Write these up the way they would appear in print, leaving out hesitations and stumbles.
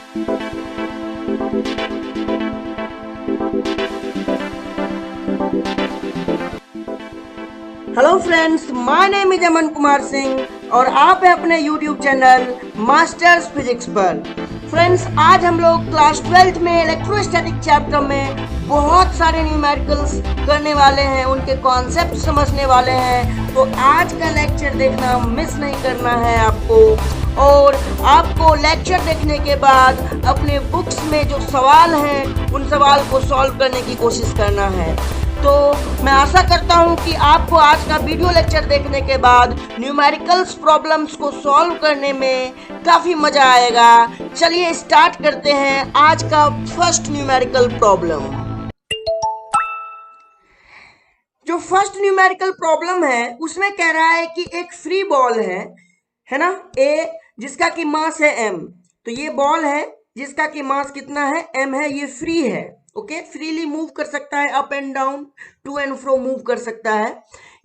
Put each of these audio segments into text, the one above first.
Hello friends, my name is Aman Kumar Singh और आप हैं अपने यूट्यूब चैनल मास्टर्स फिजिक्स पर। फ्रेंड्स, आज हम लोग क्लास 12th में इलेक्ट्रोस्टैटिक चैप्टर में बहुत सारे न्यूमेरिकल्स करने वाले हैं, उनके कॉन्सेप्ट समझने वाले हैं। तो आज का लेक्चर देखना मिस नहीं करना है आपको, और आपको लेक्चर देखने के बाद अपने बुक्स में जो सवाल हैं उन सवाल को सॉल्व करने की कोशिश करना है। तो मैं आशा करता हूं कि आपको आज का वीडियो लेक्चर देखने के बाद न्यूमेरिकल्स प्रॉब्लम्स को सॉल्व करने में काफ़ी मज़ा आएगा। चलिए स्टार्ट करते हैं आज का फर्स्ट न्यूमेरिकल प्रॉब्लम। जो फर्स्ट न्यूमेरिकल प्रॉब्लम है उसमें कह रहा है कि एक फ्री बॉल है ना, ए, जिसका कि मास है m। तो ये बॉल है जिसका कि मास कितना है, m है। ये फ्री है, ओके, फ्रीली मूव कर सकता है, up and down, to and fro move कर सकता है।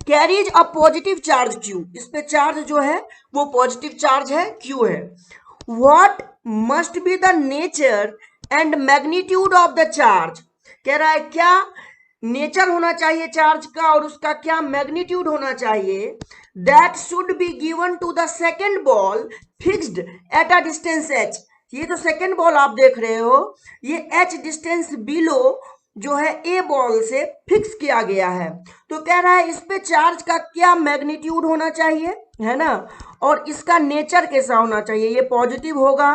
Carries a positive charge q, इस पे चार्ज जो है वो पॉजिटिव चार्ज है, q है। What must be the nature and magnitude of the charge, कह रहा है क्या नेचर होना चाहिए चार्ज का और उसका क्या मैग्नीट्यूड होना चाहिए। That should be given to the second ball fixed at a distance h। ये जो सेकेंड बॉल आप देख रहे हो ये h डिस्टेंस बिलो जो है ए बॉल से फिक्स किया गया है। तो कह रहा है इस पे चार्ज का क्या मैग्नीट्यूड होना चाहिए, है ना, और इसका नेचर कैसा होना चाहिए, ये पॉजिटिव होगा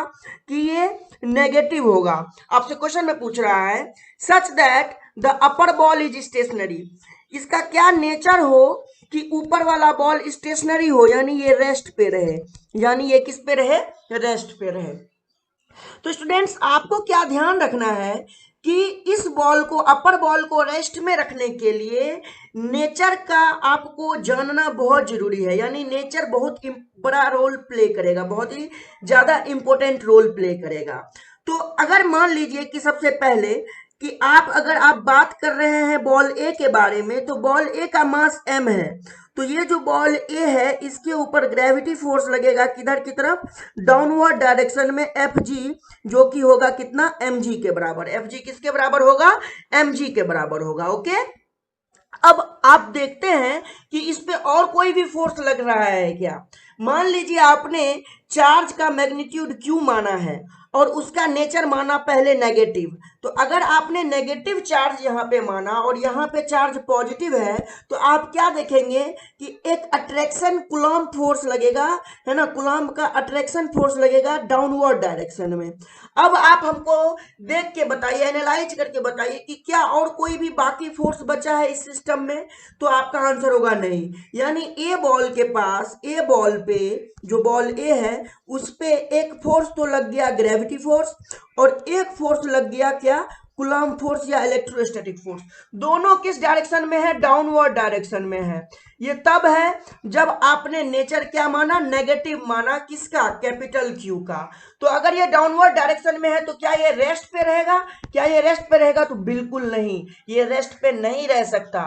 कि ये नेगेटिव होगा। आपसे क्वेश्चन में पूछ रहा है such that the upper ball is stationary, इसका क्या नेचर हो कि ऊपर वाला बॉल स्टेशनरी हो, यानी ये रेस्ट पे रहे, यानी ये किस पे रहे, रेस्ट पे रहे। तो स्टूडेंट्स आपको क्या ध्यान रखना है कि इस बॉल को, अपर बॉल को रेस्ट में रखने के लिए नेचर का आपको जानना बहुत जरूरी है। यानी नेचर बहुत बड़ा रोल प्ले करेगा, बहुत ही ज्यादा इंपॉर्टेंट रोल प्ले करेगा। तो अगर मान लीजिए कि सबसे पहले कि अगर आप बात कर रहे हैं बॉल ए के बारे में, तो बॉल ए का मास m है। तो ये जो बॉल ए है इसके ऊपर ग्रेविटी फोर्स लगेगा किधर की तरफ, डाउनवर्ड डायरेक्शन में, Fg, जो कि होगा कितना, mg के बराबर। Fg किसके बराबर होगा, mg के बराबर होगा, ओके। अब आप देखते हैं कि इस पे और कोई भी फोर्स लग रहा है क्या। मान लीजिए आपने चार्ज का मैग्नीट्यूड Q माना है और उसका नेचर माना पहले नेगेटिव। तो अगर आपने नेगेटिव चार्ज यहाँ पे माना और यहाँ पे चार्ज पॉजिटिव है, तो आप क्या देखेंगे कि एक अट्रैक्शन कूलॉम फोर्स लगेगा, है ना, कूलॉम का अट्रैक्शन फोर्स लगेगा डाउनवर्ड डायरेक्शन में। अब आप हमको देख के बताइए, एनालाइज करके बताइए कि क्या और कोई भी बाकी फोर्स बचा है इस सिस्टम में। तो आपका आंसर होगा नहीं। यानी ए बॉल के पास, ए बॉल पे, जो बॉल ए है उस पे एक फोर्स तो लग गया ग्रेविटी फोर्स, और एक फोर्स लग गया क्या, कूलॉम फोर्स या इलेक्ट्रोस्टैटिक फोर्स। दोनों किस डायरेक्शन में है, डाउनवर्ड डायरेक्शन में है। ये तब है जब आपने नेचर क्या माना, नेगेटिव माना, किसका, कैपिटल क्यू का। तो अगर ये डाउनवर्ड डायरेक्शन में है तो क्या ये रेस्ट पे रहेगा, क्या ये रेस्ट पे रहेगा, तो बिल्कुल नहीं, ये रेस्ट पे नहीं रह सकता।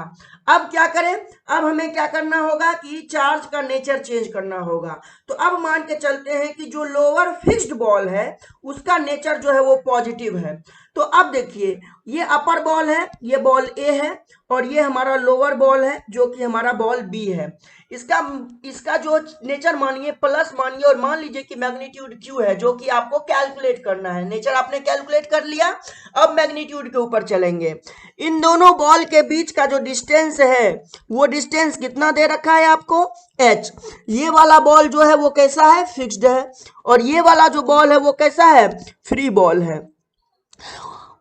अब क्या करें, अब हमें क्या करना होगा कि चार्ज का नेचर चेंज करना होगा। तो अब मान के चलते हैं कि जो लोअर फिक्स्ड बॉल है उसका नेचर जो है वो पॉजिटिव है। तो अब देखिए ये अपर बॉल है, ये बॉल ए है, और ये हमारा लोअर बॉल है जो कि हमारा बॉल बी है। इसका जो नेचर मानिए प्लस मानिए, और मान लीजिए कि मैग्नीट्यूड क्यू है जो कि आपको कैलकुलेट करना है। नेचर आपने कैलकुलेट कर लिया, अब मैग्नीट्यूड के ऊपर चलेंगे। इन दोनों बॉल के बीच का जो डिस्टेंस है वो डिस्टेंस कितना दे रखा है आपको, h। ये वाला बॉल जो है वो कैसा है, फिक्स्ड है, और ये वाला जो बॉल है वो कैसा है, फ्री बॉल है।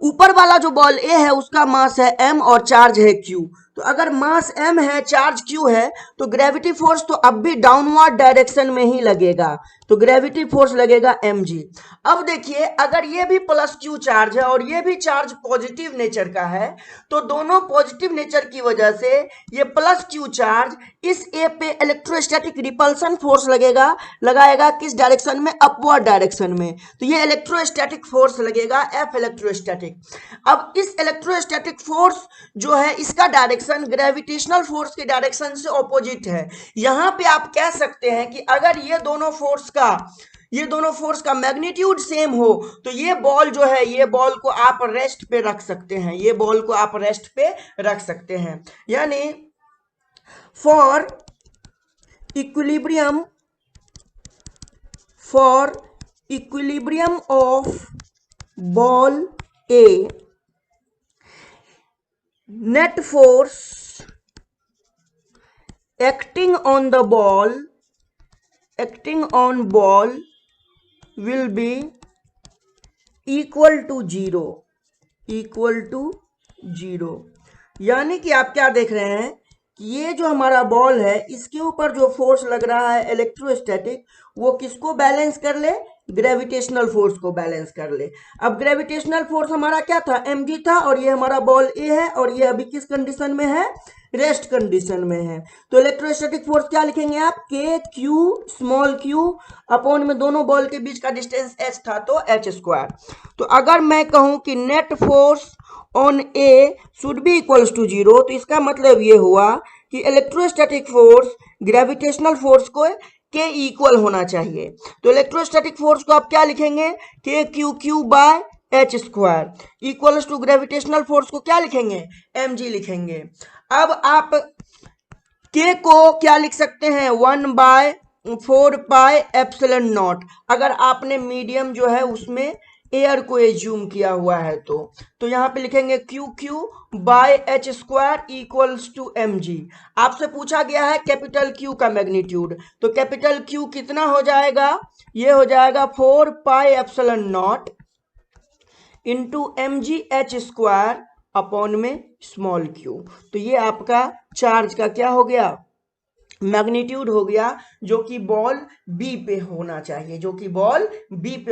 ऊपर वाला जो बॉल ए है उसका मास है m और चार्ज है q। तो अगर मास m है, चार्ज q है, तो ग्रेविटी फोर्स तो अब भी डाउनवर्ड डायरेक्शन में ही लगेगा, तो ग्रेविटी फोर्स लगेगा mg। अब देखिए अगर ये भी प्लस q चार्ज है और ये भी चार्ज पॉजिटिव नेचर का है, तो दोनों पॉजिटिव नेचर की वजह से ये प्लस q चार्ज इस a पे इलेक्ट्रोस्टैटिक रिपल्सन फोर्स लगाएगा किस डायरेक्शन में, अपवर्ड डायरेक्शन में। तो ये इलेक्ट्रोस्टैटिक फोर्स लगेगा F इलेक्ट्रोस्टैटिक। अब इस इलेक्ट्रोस्टैटिक फोर्स जो है इसका डायरेक्शन ग्रेविटेशनल फोर्स के डायरेक्शन से ऑपोजिट है। यहां पे आप कह सकते हैं कि अगर ये दोनों फोर्स का ये दोनों फोर्स का मैग्नीट्यूड सेम हो, तो ये बॉल जो है, ये बॉल को आप रेस्ट पे रख सकते हैं, ये बॉल को आप रेस्ट पे रख सकते हैं। यानी for equilibrium of ball A, net force acting on ball will be equal to zero. यानी कि आप क्या देख रहे हैं कि ये जो हमारा बॉल है, इसके ऊपर जो फोर्स लग रहा है इलेक्ट्रोस्टैटिक, वो किसको बैलेंस कर ले? ग्रेविटेशनल फोर्स को बैलेंस कर ले। अब ग्रेविटेशनल फोर्स हमारा क्या था? mg था, और ये हमारा बॉल ए है, और ये अभी किस कंडीशन में है? रेस्ट कंडीशन में है। तो इलेक्ट्रोस्टैटिक फोर्स क्या लिखेंगे आप? के क्यू स्मॉल क्यू अपॉन में दोनों बॉल के बीच का डिस्टेंस h था, तो h स्क्वायर। तो अगर मैं कहूं कि net force on A should be equals to zero, तो इसका मतलब ये हुआ कि इलेक्ट्रोस्टैटिक फोर्स ग्रेविटेशनल फोर्स को के इक्वल होना चाहिए। तो इलेक्ट्रोस्टैटिक फोर्स को आप क्या लिखेंगे? K q q by h square equals to gravitational force को क्या लिखेंगे? एम जी लिखेंगे। अब आप के को क्या लिख सकते हैं? 1/4πε0। अगर आपने मीडियम जो है उसमें एयर को एज्यूम किया हुआ है तो यहां पे लिखेंगे q q by h square equals to m g. आपसे पूछा गया है कैपिटल क्यू का मैग्नीट्यूड, तो कैपिटल क्यू कितना हो जाएगा? ये हो जाएगा 4πε0 into m g h square upon में स्मॉल क्यू। तो ये आपका चार्ज का क्या हो गया? मैग्नीट्यूड हो गया, जो कि बॉल बी पे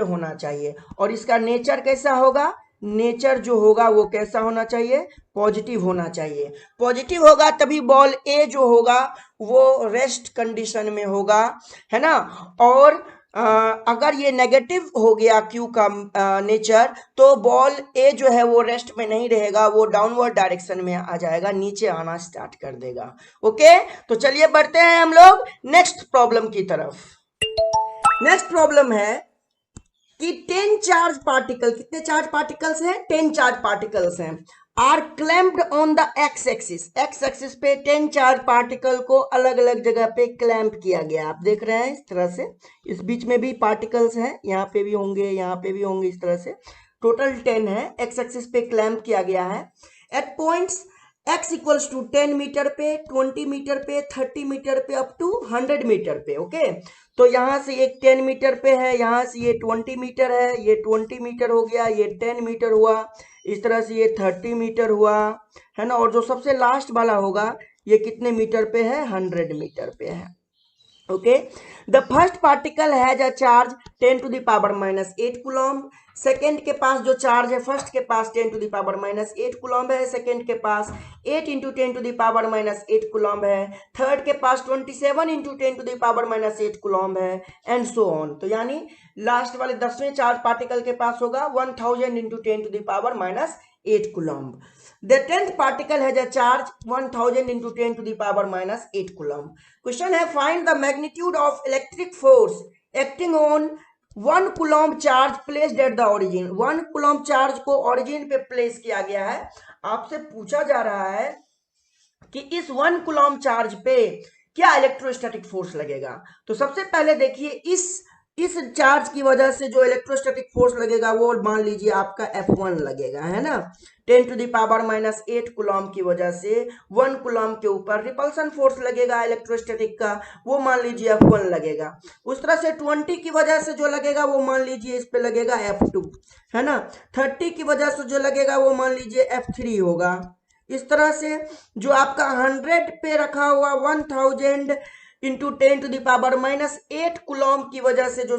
होना चाहिए, और इसका नेचर कैसा होगा? नेचर जो होगा वो कैसा होना चाहिए? पॉजिटिव होना चाहिए। पॉजिटिव होगा तभी बॉल ए जो होगा वो रेस्ट कंडीशन में होगा, है ना। और अगर ये नेगेटिव हो गया क्यू का नेचर, तो बॉल ए जो है वो रेस्ट में नहीं रहेगा, वो डाउनवर्ड डायरेक्शन में आ जाएगा, नीचे आना स्टार्ट कर देगा। ओके, तो चलिए बढ़ते हैं हम लोग नेक्स्ट प्रॉब्लम की तरफ। नेक्स्ट प्रॉब्लम है कि 10 चार्ज पार्टिकल, कितने चार्ज पार्टिकल्स हैं? 10 चार्ज पार्टिकल्स हैं, are clamped on the x axis. X axis पे 10 चार्ज पार्टिकल को अलग अलग जगह पे क्लैम्प किया गया। आप देख रहे हैं इस तरह से, इस बीच में भी पार्टिकल्स हैं, यहाँ पे भी होंगे, यहाँ पे भी होंगे, इस तरह से टोटल 10 है, एक्स एक्सिस पे क्लैम्प किया गया है। At points x equals to 10 metre पे, 20 मीटर पे, 30 मीटर पे, अप टू 100 मीटर पे। ओके, तो यहां से एक 10 मीटर पे है, यहां से ये 20 मीटर है, ये 20 मीटर हो गया, ये 10 मीटर हुआ, इस तरह से ये 30 मीटर हुआ, है ना। और जो सबसे लास्ट वाला होगा ये कितने मीटर पे है? 100 मीटर पे है। Okay, the first particle has a charge 10 to the power minus 8 coulomb. Second के पास जो चार्ज है, फर्स्ट के पास 10 to the power minus 8 coulomb है, सेकेंड के पास 8 into 10 to the power minus 8 coulomb है, थर्ड के पास 27 into 10 to the power minus 8 coulomb है, एंड सो ऑन। तो यानी लास्ट वाले 10वें चार्ज पार्टिकल के पास होगा 1000 into 10 to the power minus 8 coulomb. The 10th particle has a charge 1000 into 10 to the power minus 8 coulomb. Question है, find the magnitude of electric force acting on 1 coulomb charge placed at the origin. 1 coulomb charge को origin पे place किया गया है। आपसे पूछा जा रहा है कि इस 1 coulomb चार्ज पे क्या इलेक्ट्रोस्टैटिक फोर्स लगेगा। तो सबसे पहले देखिए, इस चार्ज की वजह से जो इलेक्ट्रोस्टैटिक फोर्स लगेगा वो मान लीजिए आपका F1 लगेगा, है ना। 10 to the power minus 8 coulomb की वजह से 1 कूलम के ऊपर रिपल्सन फोर्स लगेगा इलेक्ट्रोस्टैटिक का, वो मान लीजिए F1 लगेगा। उस तरह से 20 की वजह से जो लगेगा वो मान लीजिए इस पे लगेगा F2, है ना। 30 की वजह से जो लगेगा वो मान लीजिए F3 होगा। इस तरह से जो आपका 100 पे रखा हुआ 1000 into 10 to the power minus 8 coulomb की वजह से जो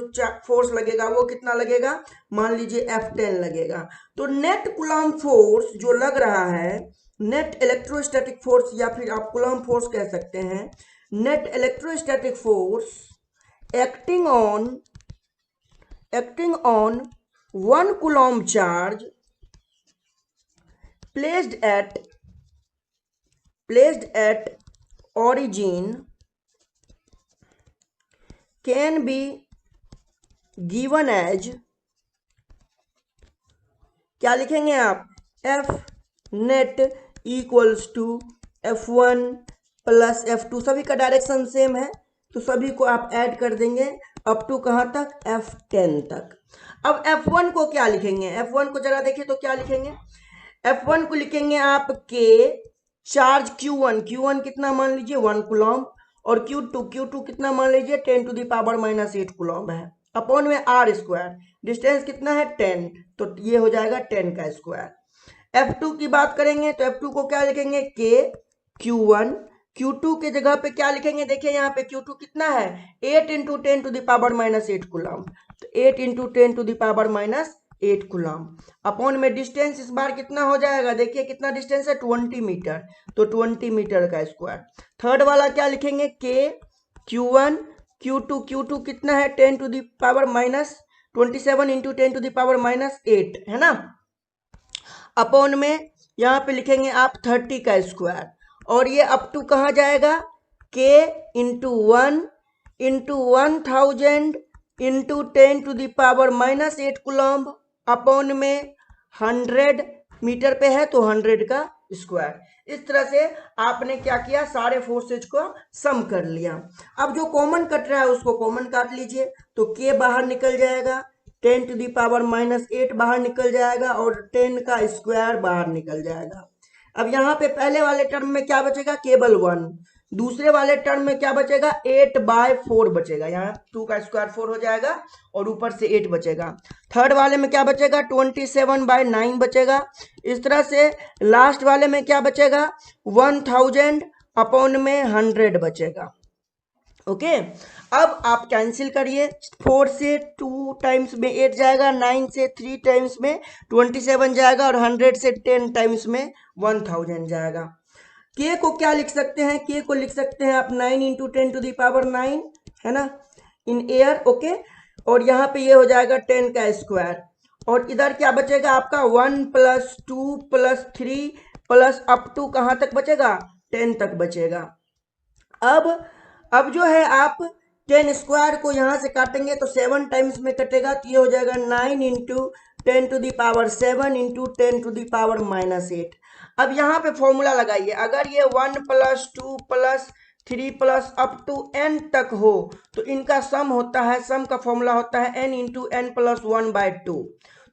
फोर्स लगेगा वो कितना लगेगा? मान लीजिए F10 लगेगा। तो नेट कूलम फोर्स जो लग रहा है, नेट इलेक्ट्रोस्टैटिक फोर्स या फिर आप कूलम फोर्स कह सकते हैं, net electrostatic force acting on 1 coulomb charge placed at origin can be given as, क्या लिखेंगे आप, F net equals to F1 plus F2, सभी का डायरेक्शन सेम है तो सभी को आप ऐड कर देंगे अप टू कहाँ तक, F10 तक। अब F1 को क्या लिखेंगे, F1 को जरा देखिए तो क्या लिखेंगे, F1 को लिखेंगे आप के चार्ज Q1 कितना मान लीजिए 1 कूलम, और Q2 कितना मान लीजिए 10 टू द पावर -8 कूलम है, अपॉन में R स्क्वायर, डिस्टेंस कितना है 10, तो ये हो जाएगा 10 का स्क्वायर। F2 की बात करेंगे तो F2 को क्या लिखेंगे, के Q1, Q2 के जगह पे क्या लिखेंगे, देखिए यहाँ पे Q2 कितना है 8 into 10 to the power -8 coulomb, तो 8 into 10 to the power -8 coulomb, upon में डिस्टेंस इस बार कितना हो जाएगा, देखिए कितना डिस्टेंस है 20 मीटर, तो 20 मीटर का स्क्वायर। थर्ड वाला क्या लिखेंगे, के Q1, Q2 कितना है 10 to the power -27 into 10 to the power -8 है ना, अपॉन में यहाँ पे लिखेंगे आप 30 का स्क्वायर, और ये अप टू कहाँ जाएगा, k into 1000 into 10 to the power -8 coulomb, upon में 100 मीटर पे है तो 100 का स्क्वायर। इस तरह से आपने क्या किया, सारे फोर्सेज को सम कर लिया। अब जो कॉमन कट रहा है उसको कॉमन काट लीजिए, तो के बाहर निकल जाएगा, 10 टू द पावर -8 बाहर निकल जाएगा, और 10 का स्क्वायर बाहर निकल जाएगा। अब यहाँ पे पहले वाले टर्म में क्या बचेगा, केवल 1, दूसरे वाले टर्म में क्या बचेगा, 8/4 बचेगा, यहाँ 2 का स्क्वायर 4 हो जाएगा और ऊपर से 8 बचेगा। थर्ड वाले में क्या बचेगा, 27/9 बचेगा। इस तरह से लास्ट वाले में क्या बचेगा, 1000 अपॉन में 100 बचेगा। ओके, अब आप कैंसिल करिए, 4 से 2 टाइम्स में 8 जाएगा, 9 से 3 टाइम्स में 27 जाएगा, और 100 से 10 टाइम्स में 1000 जाएगा। के को क्या लिख सकते हैं, के को लिख सकते हैं आप 9 इंटू 10 टू द पावर 9 है ना, इन एयर। ओके, और यहाँ पे ये हो जाएगा 10 का स्क्वायर, और इधर क्या बचेगा आपका 1 plus 2 plus 3 plus up to कहाँ तक बचेगा, 10 तक बचेगा। अब जो है आप 10 स्क्वायर को यहाँ से काटेंगे तो 7 टाइम्स में कटेगा, तो ये हो जाएगा 9 into 10 to the power 7 into 10 to the power -8। अब यहाँ पे फॉर्मूला लगाइए, अगर ये 1 plus 2 plus 3 plus up to n तक हो तो इनका सम होता है, सम का फॉर्मूला होता है n इंटू n प्लस 1/2।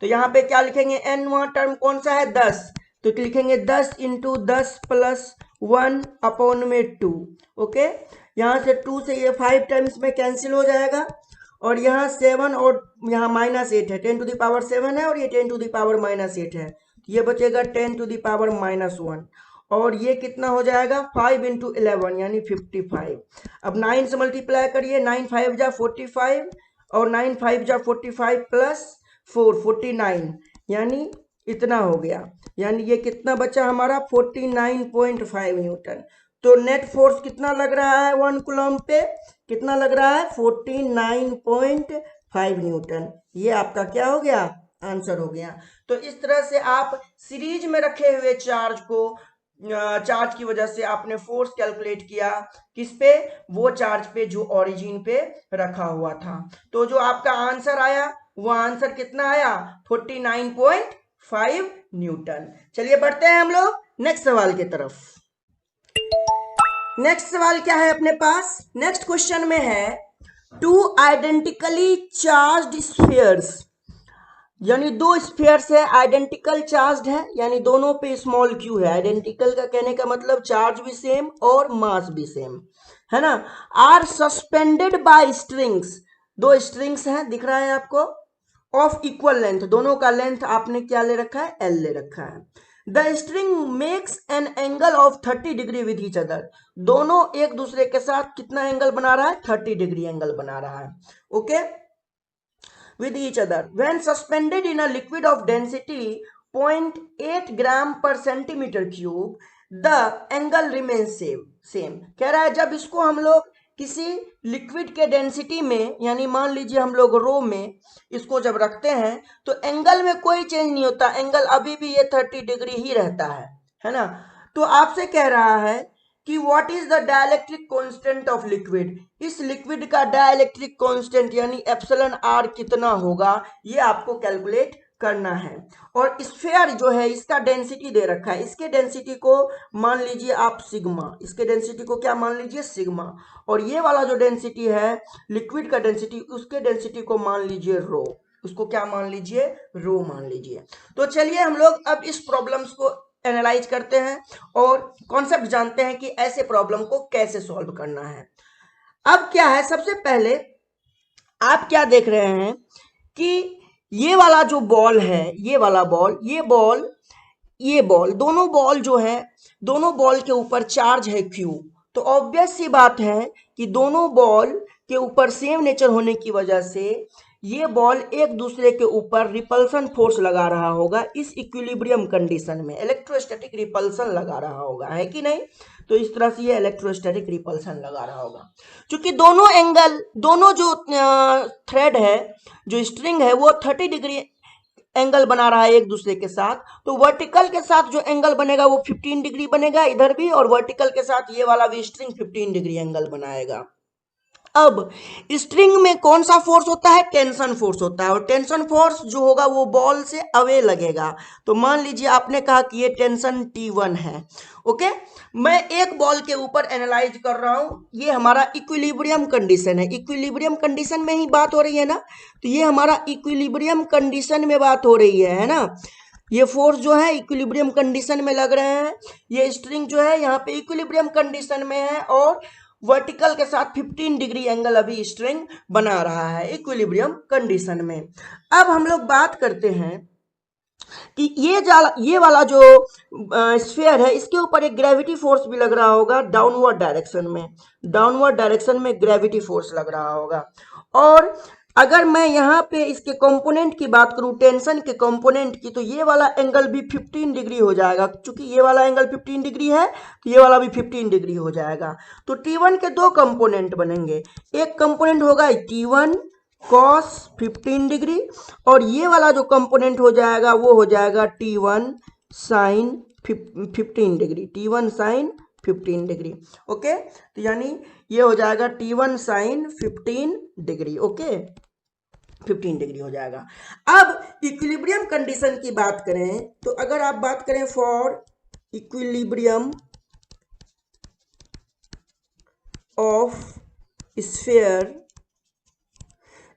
तो यहाँ पे क्या लिखेंगे, n वहाँ टर्म कौन सा है 10, तो लिखेंगे 10 इंटू 10 प्लस 1 अपॉन में 2। ओके, यहाँ से 2 से ये 5 टाइम्स में कैंसिल हो जाएगा, और यहाँ 7 और यहाँ -8 है, 10 टू द पावर 7 है, और ये 10 टू द पावर -8 है, ये बचेगा 10 टू द पावर -1, और ये कितना हो जाएगा 5 इंटू 11 यानी 55। अब 9 से मल्टीप्लाई करिए, 9 5 जा 45, और 9 5 जा 45 प्लस 4 49, यानी इतना हो गया, यानी ये कितना बचा हमारा 49.5 न्यूटन। तो नेट फोर्स कितना लग रहा है 1 कूलम पे, कितना लग रहा है 49.5 न्यूटन। ये आपका क्या हो गया, आंसर हो गया। तो इस तरह से आप सीरीज में रखे हुए चार्ज को, चार्ज की वजह से आपने फोर्स कैलकुलेट किया किस पे, वो चार्ज पे जो ओरिजिन पे रखा हुआ था। तो जो आपका आंसर आया वो आंसर कितना आया 49.5 न्यूटन। चलिए बढ़ते हैं हम लोग नेक्स्ट सवाल की तरफ। नेक्स्ट सवाल क्या है अपने पास, नेक्स्ट क्वेश्चन में है टू आइडेंटिकली चार्ज्ड स्फीयर्स, यानी दो स्फीयर्स है आइडेंटिकल चार्ज्ड है, यानी दोनों पे स्मॉल क्यू है। आइडेंटिकल का कहने का मतलब चार्ज भी सेम और मास भी सेम है ना। आर सस्पेंडेड बाय स्ट्रिंग्स, दो स्ट्रिंग्स हैं दिख रहा है आपको, ऑफ इक्वल लेंथ, दोनों का लेंथ आपने क्या ले रखा है, एल ले रखा है। The string makes an angle of 30 degree with each other, दोनों एक दूसरे के साथ कितना एंगल बना रहा है, 30 डिग्री एंगल बना रहा है। Okay, with each other when suspended in a liquid of density 0.8 gram per centimeter cube the angle remains same। कह रहा है जब इसको हम लोग किसी लिक्विड के डेंसिटी में, यानी मान लीजिए हम लोग रो में इसको जब रखते हैं तो एंगल में कोई चेंज नहीं होता, एंगल अभी भी ये 30 डिग्री ही रहता है ना। तो आपसे कह रहा है कि what is the dielectric constant of liquid, इस लिक्विड का डाइलेक्ट्रिक कांस्टेंट यानी एप्सिलॉन आर कितना होगा, ये आपको कैलकुलेट करना है। और स्फीयर जो है इसका डेंसिटी दे रखा है, इसके डेंसिटी को मान लीजिए आप सिग्मा, इसके डेंसिटी को क्या मान लीजिए सिग्मा, और ये वाला जो डेंसिटी है लिक्विड का डेंसिटी, उसके डेंसिटी को मान लीजिए रो, उसको क्या मान लीजिए रो मान लीजिए। तो चलिए हम लोग अब इस प्रॉब्लम्स को एनालाइज करते हैं और कॉन्सेप्ट जानते हैं कि ऐसे प्रॉब्लम को कैसे सॉल्व करना है। अब क्या है, सबसे पहले आप क्या देख रहे हैं कि ये वाला जो बॉल है, ये वाला बॉल, ये बॉल दोनों बॉल जो है, दोनों बॉल के ऊपर चार्ज है Q। तो ऑब्वियस सी बात है कि दोनों बॉल के ऊपर सेम नेचर होने की वजह से ये बॉल एक दूसरे के ऊपर रिपल्सन फोर्स लगा रहा होगा। इस इक्विलिब्रियम कंडीशन में इलेक्ट्रोस्टैटिक रिपल्सन लगा रहा होगा, है कि नहीं। तो इस तरह से ये इलेक्ट्रोस्टैटिक रिपल्सन लगा रहा होगा। क्योंकि दोनों एंगल, दोनों जो थ्रेड है, जो स्ट्रिंग है, वो 30 डिग्री एंगल बना रहा है एक दूसरे के साथ। तो वर्टिकल के साथ जो एंगल बनेगा वो 15 डिग्री बनेगा इधर भी, और वर्टिकल के साथ ये वाला भी स्ट्रिंग 15 डिग्री एंगल बनाएगा। अब स्ट्रिंग में कौन सा फोर्स होता है, टेंशन फोर्स होता है, और टेंशन फोर्स जो होगा वो बॉल से अवे लगेगा। तो मान लीजिए आपने कहा कि ये टेंशन T1 है। ओके, मैं एक बॉल के ऊपर एनालाइज कर रहा हूं, ये हमारा इक्विलिब्रियम कंडीशन है, इक्विलिब्रियम कंडीशन में ही बात हो रही है ना। तो ये हमारा इक्विलिब्रियम कंडीशन में बात हो रही है ना। ये फोर्स जो है इक्विलिब्रियम कंडीशन में लग रहे हैं, ये स्ट्रिंग जो है यहाँ पे इक्विलिब्रियम कंडीशन में है, और वर्टिकल के साथ 15 डिग्री एंगल अभी स्ट्रिंग बना रहा है इक्विलिब्रियम कंडीशन में। अब हम लोग बात करते हैं कि ये वाला जो स्फीयर है, इसके ऊपर एक ग्रेविटी फोर्स भी लग रहा होगा डाउनवर्ड डायरेक्शन में, डाउनवर्ड डायरेक्शन में ग्रेविटी फोर्स लग रहा होगा। और अगर मैं यहाँ पे इसके कंपोनेंट की बात करूं, टेंशन के कंपोनेंट की, तो ये वाला एंगल भी 15 डिग्री हो जाएगा। क्योंकि ये वाला एंगल 15 डिग्री है तो ये वाला भी 15 डिग्री हो जाएगा। तो T1 के दो कंपोनेंट बनेंगे, एक कंपोनेंट होगा T1 cos 15 डिग्री, और ये वाला जो कंपोनेंट हो जाएगा वो हो जाएगा T1 sin 15 degree, T1 sin 15 degree. Okay, तो यानी ये हो जाएगा T1 sin 15 degree. Okay, 15 degree हो जाएगा। अब इक्विलिब्रियम कंडीशन की बात करें, तो अगर आप बात करें फॉर इक्विलिब्रियम ऑफ स्फीयर,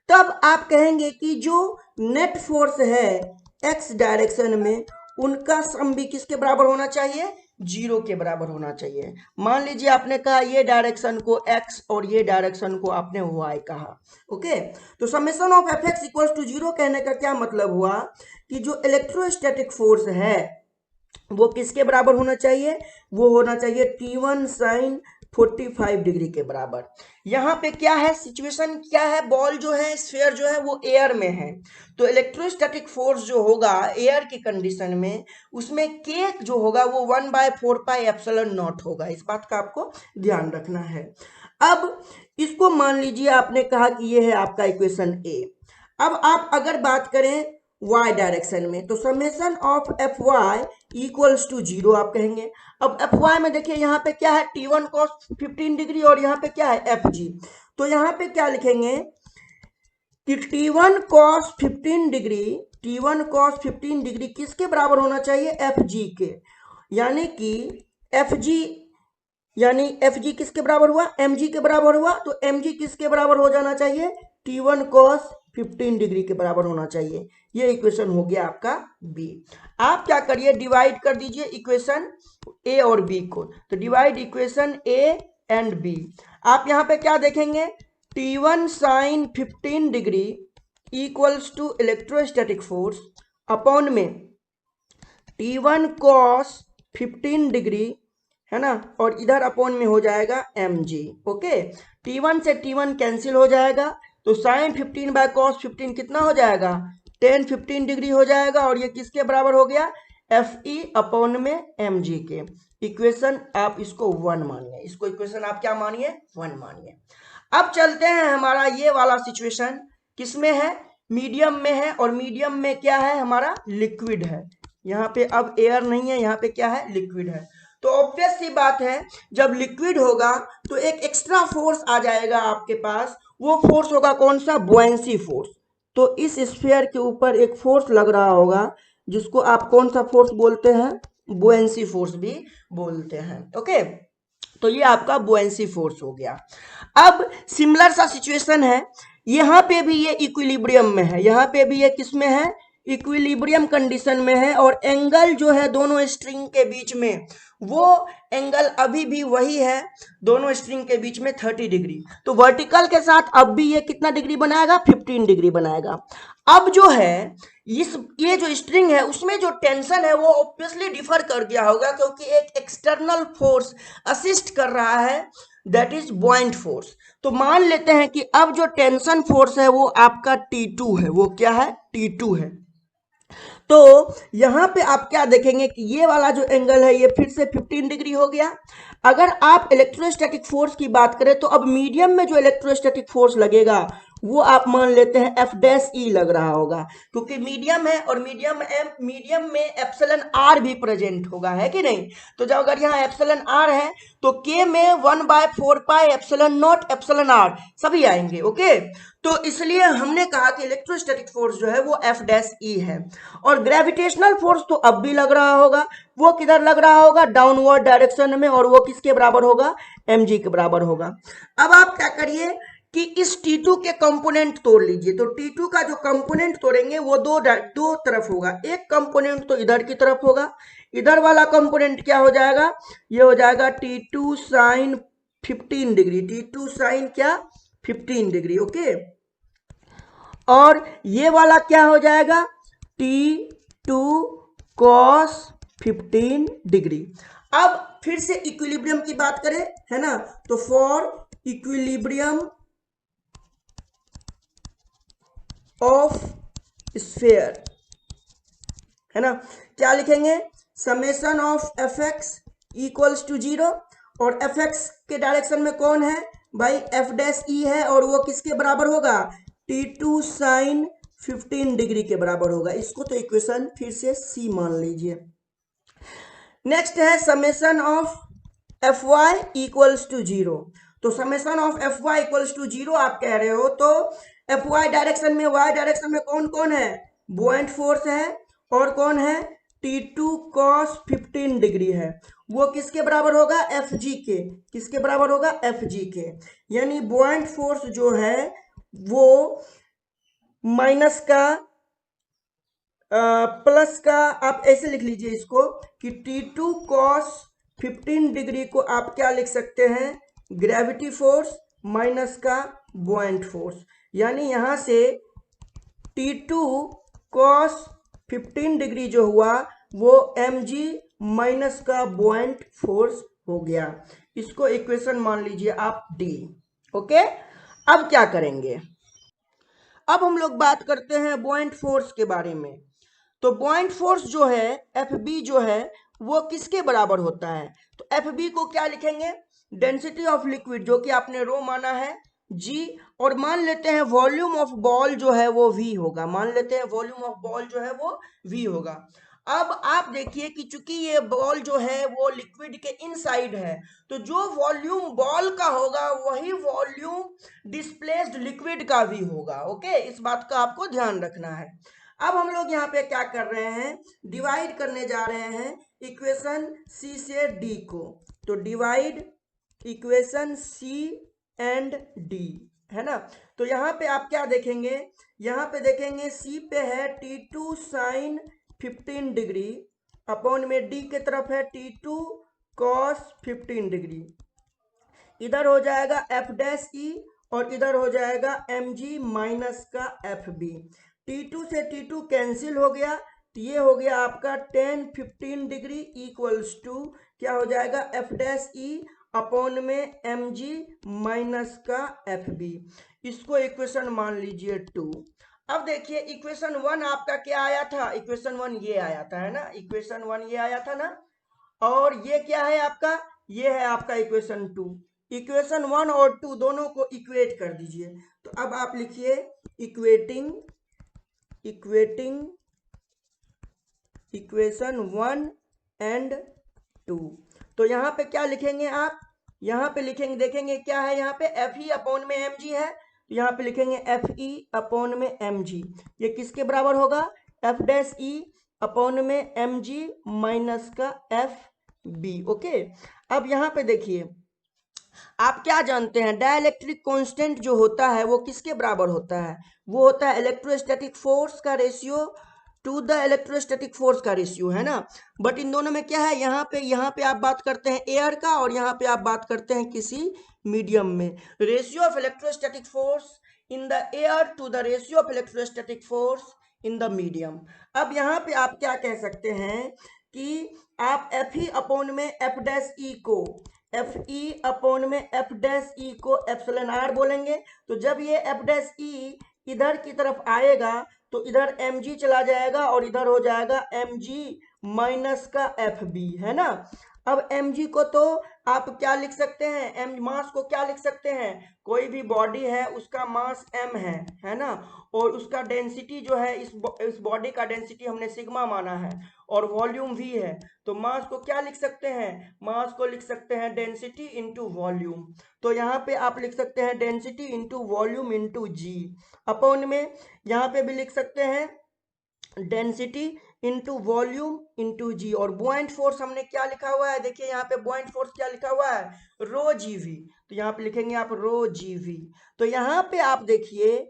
तब आप कहेंगे कि जो नेट फोर्स है एक्स डायरेक्शन में, उनका सम भी किसके बराबर होना चाहिए, 0 के बराबर होना चाहिए। मान लीजिए आपने कहा ये डायरेक्शन को x और ये डायरेक्शन को आपने y कहा। ओके, तो summation of F x equals to 0 कहने का क्या मतलब हुआ कि जो इलेक्ट्रोस्टैटिक फोर्स है वो किसके बराबर होना चाहिए, वो होना चाहिए T1 sin 45 डिग्री के बराबर। यहाँ पे क्या है, सिचुएशन क्या है, बॉल जो है, स्फीयर जो है वो एयर में है। तो इलेक्ट्रोस्टैटिक फोर्स जो होगा एयर की कंडीशन में, उसमें के जो होगा वो 1/4 पाई एप्सिलॉन नॉट होगा। इस बात का आपको ध्यान रखना है। अब इसको मान लीजिए आपने कहा कि ये है आपका इक्वेशन ए। अब आप अगर बात करें y डायरेक्शन में, तो summation of F y equals to 0 आप कहेंगे। अब एफ वाई में देखिए यहाँ पे क्या है, T1 cos 15 डिग्री, और यहाँ पे क्या है एफ जी। तो यहाँ पे क्या लिखेंगे कि T1 cos 15 degree, T1 cos 15 degree किसके बराबर होना चाहिए, एफ जी के। यानी कि एफ जी, यानी एफ जी किसके बराबर हुआ, एम जी के बराबर हुआ। तो एम जी किसके बराबर हो जाना चाहिए, T1 cos 15 डिग्री के बराबर होना चाहिए। ये इक्वेशन हो गया आपका बी। आप क्या करिए, डिवाइड कर दीजिए इक्वेशन ए और बी को। तो divide equation A and B. आप यहाँ पे क्या देखेंगे, T1 sin 15 degree equals to electrostatic force upon में T1 cos 15 डिग्री, है ना, और इधर अपॉन में हो जाएगा mg। ओके, T1 से T1 कैंसिल हो जाएगा, तो sin 15 बाय cos 15 कितना हो जाएगा, tan 15 डिग्री हो जाएगा, और ये किसके बराबर हो गया, fe अपॉन में mg के। इक्वेशन आप इसको 1 मानिए, इसको इक्वेशन आप क्या मानिए, 1 मानिए। अब चलते हैं, हमारा ये वाला सिचुएशन किसमें है, मीडियम में है, और मीडियम में क्या है हमारा, लिक्विड है। यहाँ पे अब एयर नहीं है, यहाँ पे क्या है, लिक्विड है। तो ऑब्वियस सी बात है, जब लिक्विड होगा तो एक एक्स्ट्रा फोर्स आ जाएगा आपके पास, वो फोर्स होगा कौन सा, बुएंसी फोर्स। तो इस स्फीयर के ऊपर एक फोर्स लग रहा होगा जिसको आप कौन सा फोर्स बोलते हैं, बुएंसी फोर्स भी बोलते हैं। ओके, तो ये आपका बुएंसी फोर्स हो गया। अब सिमिलर सा सिचुएशन है, यहाँ पे भी ये इक्विलिब्रियम में है, यहाँ पे भी ये किस में है, इक्विलिब्रियम कंडीशन में है, और एंगल जो है दोनों स्ट्रिंग के बीच में, वो एंगल अभी भी वही है, दोनों स्ट्रिंग के बीच में 30 डिग्री। तो वर्टिकल के साथ अब भी ये कितना डिग्री बनाएगा, 15 डिग्री बनाएगा। अब जो है ये जो स्ट्रिंग है उसमें जो टेंशन है वो ऑब्वियसली डिफर कर गया होगा, क्योंकि एक एक्सटर्नल फोर्स असिस्ट कर रहा है, दैट इज बॉइंट फोर्स। तो मान लेते हैं कि अब जो टेंशन फोर्स है वो आपका T2 है, वो क्या है, T2 है। तो यहां पे आप क्या देखेंगे कि ये वाला जो एंगल है ये फिर से 15 डिग्री हो गया। अगर आप इलेक्ट्रोस्टैटिक फोर्स की बात करें तो अब मीडियम में जो इलेक्ट्रोस्टैटिक फोर्स लगेगा वो आप मान लेते हैं एफ डैश ई लग रहा होगा, क्योंकि मीडियम है और मीडियम में एप्सिलन आर भी प्रेजेंट होगा, है कि नहीं। तो जब अगर यहाँ एप्सिलन आर है तो के में 1/4 pi epsilon naught epsilon r सभी आएंगे। ओके, तो इसलिए हमने कहा कि इलेक्ट्रोस्टैटिक फोर्स जो है वो एफ डैश ई है। और ग्रेविटेशनल फोर्स तो अब भी लग रहा होगा, वो किधर लग रहा होगा, डाउनवर्ड डायरेक्शन में, और वो किसके बराबर होगा, mg के बराबर होगा। अब आप क्या करिए कि इस T2 के कंपोनेंट तोड़ लीजिए। तो T2 का जो कंपोनेंट तोड़ेंगे वो दो तरफ होगा, एक कंपोनेंट तो इधर की तरफ होगा, इधर वाला कंपोनेंट क्या हो जाएगा, ये हो जाएगा T2 sign 15 degree, T2 sign क्या, 15 डिग्री। ओके, और ये वाला क्या हो जाएगा, T2 cos 15 डिग्री। अब फिर से इक्विलिब्रियम की बात करें, है ना, तो फॉर इक्विलिब्रियम ऑफ स्फीयर, है ना, क्या लिखेंगे, summation of F x equals to 0, और एफ एक्स के डायरेक्शन में कौन है भाई, एफ डैश ई है, और वो किसके बराबर होगा, T2 साइन 15 डिग्री के बराबर होगा। इसको तो इक्वेशन फिर से सी मान लीजिए। नेक्स्ट है summation of F y equals to 0। तो summation of F y equals to 0 आप कह रहे हो, तो एफ वाई डायरेक्शन में, वाई डायरेक्शन में कौन कौन है, बुआइंट फोर्स है, और कौन है, T2 cos 15 डिग्री है, वो किसके बराबर होगा, एफ जी के, किसके बराबर होगा, एफ जी के। यानी बुआइंट फोर्स जो है वो माइनस का प्लस का, आप ऐसे लिख लीजिए इसको कि T2 cos 15 डिग्री को आप क्या लिख सकते हैं, ग्रेविटी फोर्स माइनस का बुआइंट फोर्स। यानी यहां से T2 cos 15 डिग्री जो हुआ वो mg माइनस का बुआइंट फोर्स हो गया। इसको इक्वेशन मान लीजिए आप डी। ओके, अब क्या करेंगे, अब हम लोग बात करते हैं बुआइंट फोर्स के बारे में। तो बुआइंट फोर्स जो है एफ बी जो है वो किसके बराबर होता है, तो एफ बी को क्या लिखेंगे, डेंसिटी ऑफ लिक्विड जो कि आपने रो माना है जी, और मान लेते हैं वॉल्यूम ऑफ बॉल जो है वो वी होगा, मान लेते हैं वॉल्यूम ऑफ बॉल जो है वो वी होगा। अब आप देखिए कि चूंकि ये बॉल जो है वो लिक्विड के इनसाइड है, तो जो वॉल्यूम बॉल का होगा वही वॉल्यूम डिस्प्लेस्ड लिक्विड का भी होगा। ओके, इस बात का आपको ध्यान रखना है। अब हम लोग यहाँ पे क्या कर रहे हैं, डिवाइड करने जा रहे हैं इक्वेशन सी से डी को। तो divide equation C and D, है ना। तो यहाँ पे आप क्या देखेंगे, यहाँ पे देखेंगे सी पे है T2 साइन 15 डिग्री, अपॉन में डी के तरफ है T2 cos 15 डिग्री, इधर हो जाएगा एफ डैश ई, और इधर हो जाएगा mg माइनस का एफ बी। T2 से T2 कैंसिल हो गया, तो ये हो गया आपका 10 15 डिग्री इक्वल्स टू क्या हो जाएगा, एफ डैश ई अपॉन में mg माइनस का एफ बी। इसको इक्वेशन मान लीजिए 2। अब देखिए इक्वेशन 1 आपका क्या आया था, इक्वेशन 1 ये आया था, है ना, इक्वेशन 1 ये आया था ना, और ये क्या है आपका, ये है आपका इक्वेशन 2। इक्वेशन 1 और 2 दोनों को इक्वेट कर दीजिए। तो अब आप लिखिए इक्वेटिंग इक्वेशन 1 एंड 2। तो यहाँ पे क्या लिखेंगे आप, यहाँ पे लिखेंगे, देखेंगे क्या है यहाँ पे Fe अपॉन में mg है, तो यहाँ पे लिखेंगे Fe अपॉन में mg, ये किसके बराबर होगा, F डैश E अपॉन में mg माइनस का Fb। ओके, अब यहाँ पे देखिए आप क्या जानते हैं, डाइलेक्ट्रिक कांस्टेंट जो होता है वो किसके बराबर होता है, वो होता है इलेक्ट्रोस्टैटिक फोर्स का ratio two the electrostatic force का रेशियो, है ना। बट इन दोनों में क्या है, यहाँ पे आप बात करते हैं एयर का और यहाँ पे आप बात करते हैं किसी मीडियम में। Ratio of electrostatic force in the air to the ratio of electrostatic force in the medium. अब यहाँ पे आप क्या कह सकते हैं कि आप एफ ई अपॉन में एफ डैश ई को, एफ ई अपॉन में एफ डैश ई को एप्सिलॉन आर बोलेंगे। तो जब ये एफ डैश ई इधर की तरफ आएगा तो इधर mg चला जाएगा और इधर हो जाएगा mg माइनस का fb, है ना। अब mg को तो आप क्या लिख सकते हैं, मास को क्या लिख सकते हैं, कोई भी बॉडी है उसका मास m है ना, और उसका डेंसिटी जो है इस बॉडी का डेंसिटी हमने सिग्मा माना है और वॉल्यूम v है, तो मास को क्या लिख सकते हैं, मास को लिख सकते हैं डेंसिटी इंटू वॉल्यूम। तो यहाँ पे आप लिख सकते हैं डेंसिटी इंटू वॉल्यूम इंटू जी, अपॉन में यहाँ पे भी लिख सकते हैं डेंसिटी इंटू वॉल्यूम इंटू जी। और बॉइंट फोर्स हमने क्या लिखा हुआ है, देखिए यहाँ पे बॉइंट फोर्स क्या लिखा हुआ है, रो जीवी, तो यहाँ पे लिखेंगे आप रो जीवी। तो यहाँ पे आप देखिए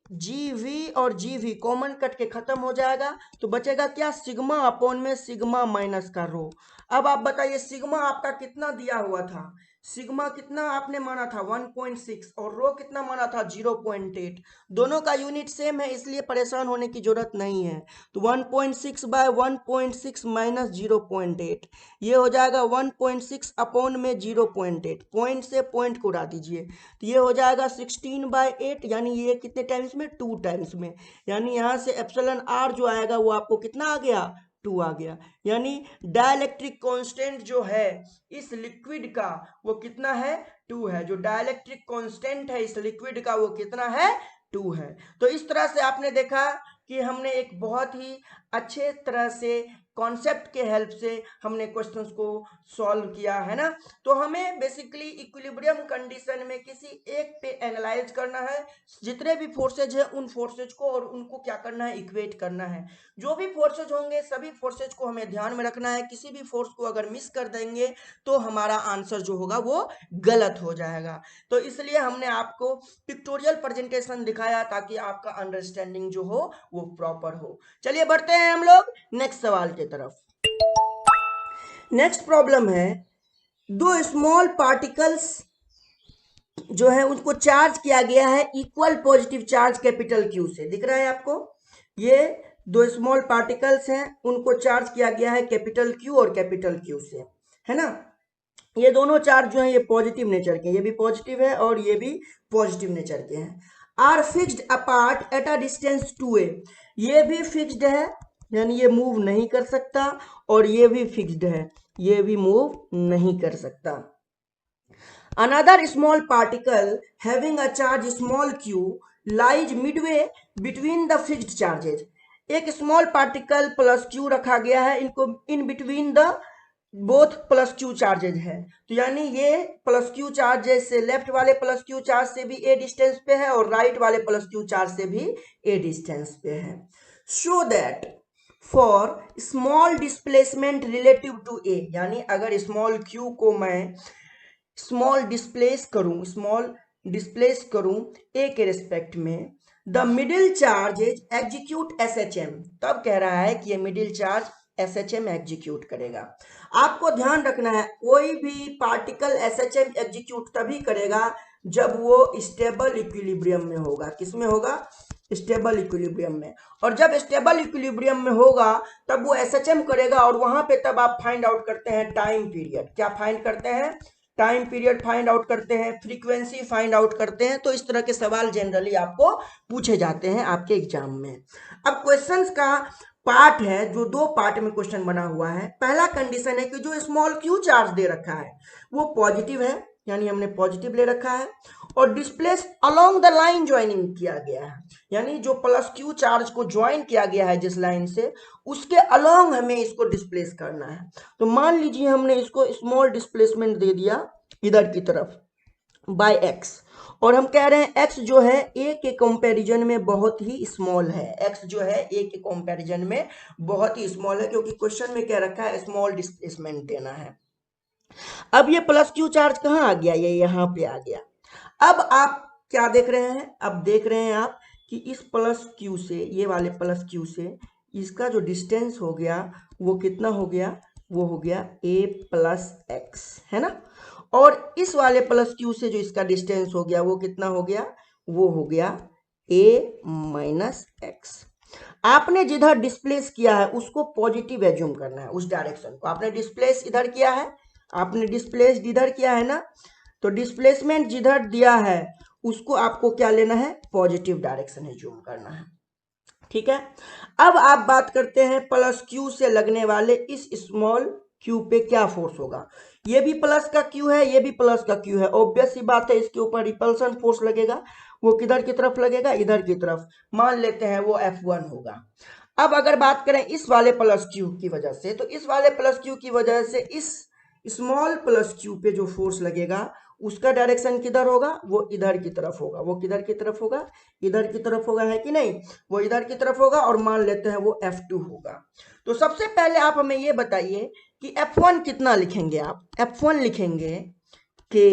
जीवी और जीवी कॉमन कट के खत्म हो जाएगा, तो बचेगा क्या, सिग्मा अपॉन में सिग्मा माइनस का रो। अब आप बताइए सिग्मा आपका कितना दिया हुआ था, सिग्मा कितना आपने माना था 1.6 और रो कितना माना था 0.8। दोनों का यूनिट सेम है इसलिए परेशान होने की जरूरत नहीं है। तो 1.6 बाय 1.6 माइनस 0.8, ये हो जाएगा 1.6 अपॉन में 0.8, पॉइंट से पॉइंट को उड़ा दीजिए, तो ये हो जाएगा 16/8, यानी ये कितने टाइम्स में, 2 टाइम्स में, यानी यहाँ से एप्सिलॉन आर जो आएगा वो आपको कितना आ गया, 2 आ गया। यानी डाइलेक्ट्रिक कांस्टेंट जो है इस लिक्विड का वो कितना है, 2 है। जो डाइलेक्ट्रिक कांस्टेंट है इस लिक्विड का वो कितना है, 2 है। तो इस तरह से आपने देखा कि हमने एक बहुत ही अच्छे तरह से कॉन्सेप्ट के हेल्प से हमने क्वेश्चंस को सॉल्व किया, है ना। तो हमें बेसिकली इक्विलिब्रियम कंडीशन में किसी एक पे एनालाइज करना है, जितने भी फोर्सेज है उन फोर्सेज को, और उनको क्या करना है, इक्वेट करना है। जो भी फोर्सेज होंगे सभी फोर्सेज को हमें ध्यान में रखना है, किसी भी फोर्स को अगर मिस कर देंगे तो हमारा आंसर जो होगा वो गलत हो जाएगा। तो इसलिए हमने आपको पिक्टोरियल प्रेजेंटेशन दिखाया ताकि आपका अंडरस्टैंडिंग जो हो वो प्रॉपर हो। चलिए बढ़ते हैं हम लोग नेक्स्ट सवाल की तरफ। नेक्स्ट प्रॉब्लम है, दो स्मॉल पार्टिकल्स जो है उनको चार्ज किया गया है equal positive charge capital Q से, दिख रहा है आपको, ये दो स्मॉल पार्टिकल्स हैं उनको चार्ज किया गया है कैपिटल क्यू और कैपिटल क्यू से, है ना। ये दोनों चार्ज जो है ये पॉजिटिव नेचर के, ये भी पॉजिटिव है और ये भी पॉजिटिव नेचर के हैं। Are fixed apart at a distance 2a, ये भी फिक्स्ड है यानी ये मूव नहीं कर सकता, और ये भी फिक्स्ड है, ये भी मूव नहीं कर सकता। Another small particle having a charge small q lies Midway between the fixed charges, एक स्मॉल पार्टिकल प्लस q रखा गया है, इनको in between the both plus Q charges है, तो यानी ये प्लस क्यू चार्जेज से लेफ्ट वाले प्लस क्यू चार्ज से भी ए डिस्टेंस पे है और राइट वाले प्लस क्यू चार्ज से भी ए डिस्टेंस पे है। Show that for small displacement relative to a, यानी अगर स्मॉल क्यू को मैं स्मॉल डिस्प्लेस करूं ए के रिस्पेक्ट में, the middle charges execute SHM, तब कह रहा है कि ये मिडिल चार्ज SHM एग्जीक्यूट करेगा। आपको ध्यान रखना है कोई भी पार्टिकल SHM एग्जीक्यूट तभी करेगा जब वो स्टेबल इक्विलिब्रियम में होगा। किसमें होगा, स्टेबल इक्विलिब्रियम में। और जब स्टेबल इक्विलिब्रियम में होगा तब वो SHM करेगा, और वहां पे तब आप फाइंड आउट करते हैं टाइम पीरियड। क्या फाइंड करते हैं, टाइम पीरियड फाइंड आउट करते हैं, फ्रीक्वेंसी फाइंड आउट करते हैं। तो इस तरह के सवाल जनरली आपको पूछे जाते हैं आपके एग्जाम में। अब क्वेश्चंस का पार्ट है जो 2 पार्ट में क्वेश्चन बना हुआ है। पहला कंडीशन है कि जो स्मॉल क्यू चार्ज दे रखा है वो पॉजिटिव है, यानी हमने पॉजिटिव ले रखा है, और displace along the line joining किया गया है, यानी जो प्लस क्यू चार्ज को ज्वाइन किया गया है जिस लाइन से, उसके अलोंग हमें इसको डिस्प्लेस करना है। तो मान लीजिए हमने इसको स्मॉल डिस्प्लेसमेंट दे दिया इधर की तरफ बाय एक्स, और हम कह रहे हैं x जो है a के कंपैरिजन में बहुत ही स्मॉल है, x जो है a के कंपैरिजन में बहुत ही स्मॉल है, क्योंकि क्वेश्चन में क्या रखा है, स्मॉल डिस्प्लेसमेंट देना है। अब ये प्लस क्यू चार्ज कहाँ आ गया, ये यहाँ पे आ गया। अब आप क्या देख रहे हैं, अब देख रहे हैं आप कि इस प्लस क्यू से, ये वाले प्लस क्यू से इसका जो डिस्टेंस हो गया वो कितना हो गया, वो हो गया a प्लस एक्स, है ना। और इस वाले प्लस क्यू से जो इसका डिस्टेंस हो गया वो कितना हो गया, वो हो गया a माइनस एक्स। आपने जिधर डिस्प्लेस किया है उसको पॉजिटिव एज्यूम करना है, उस डायरेक्शन को। आपने डिस्प्लेस इधर किया है, आपने डिस्प्लेस इधर किया है ना, तो डिस्प्लेसमेंट जिधर दिया है उसको आपको क्या लेना है, पॉजिटिव डायरेक्शन एज्यूम करना है, ठीक है। अब आप बात करते हैं प्लस क्यू से लगने वाले इस स्मॉल क्यू पे क्या फोर्स होगा। ये भी प्लस का क्यू है, ये भी प्लस का क्यू है, ऑब्वियस सी बात है इसके ऊपर रिपल्सन फोर्स लगेगा। वो किधर की तरफ लगेगा, इधर की तरफ, मान लेते हैं वो F1 होगा। अब अगर बात करें इस वाले प्लस क्यू की वजह से, तो इस वाले प्लस क्यू की वजह से इस स्मॉल प्लस क्यू पे जो फोर्स लगेगा उसका डायरेक्शन किधर होगा, वो इधर की तरफ होगा। वो किधर की तरफ होगा, इधर की तरफ होगा, है कि नहीं, वो इधर की तरफ होगा, और मान लेते हैं वो F2 होगा। तो सबसे पहले आप हमें ये बताइए कि F1 कितना लिखेंगे। आप F1 लिखेंगे K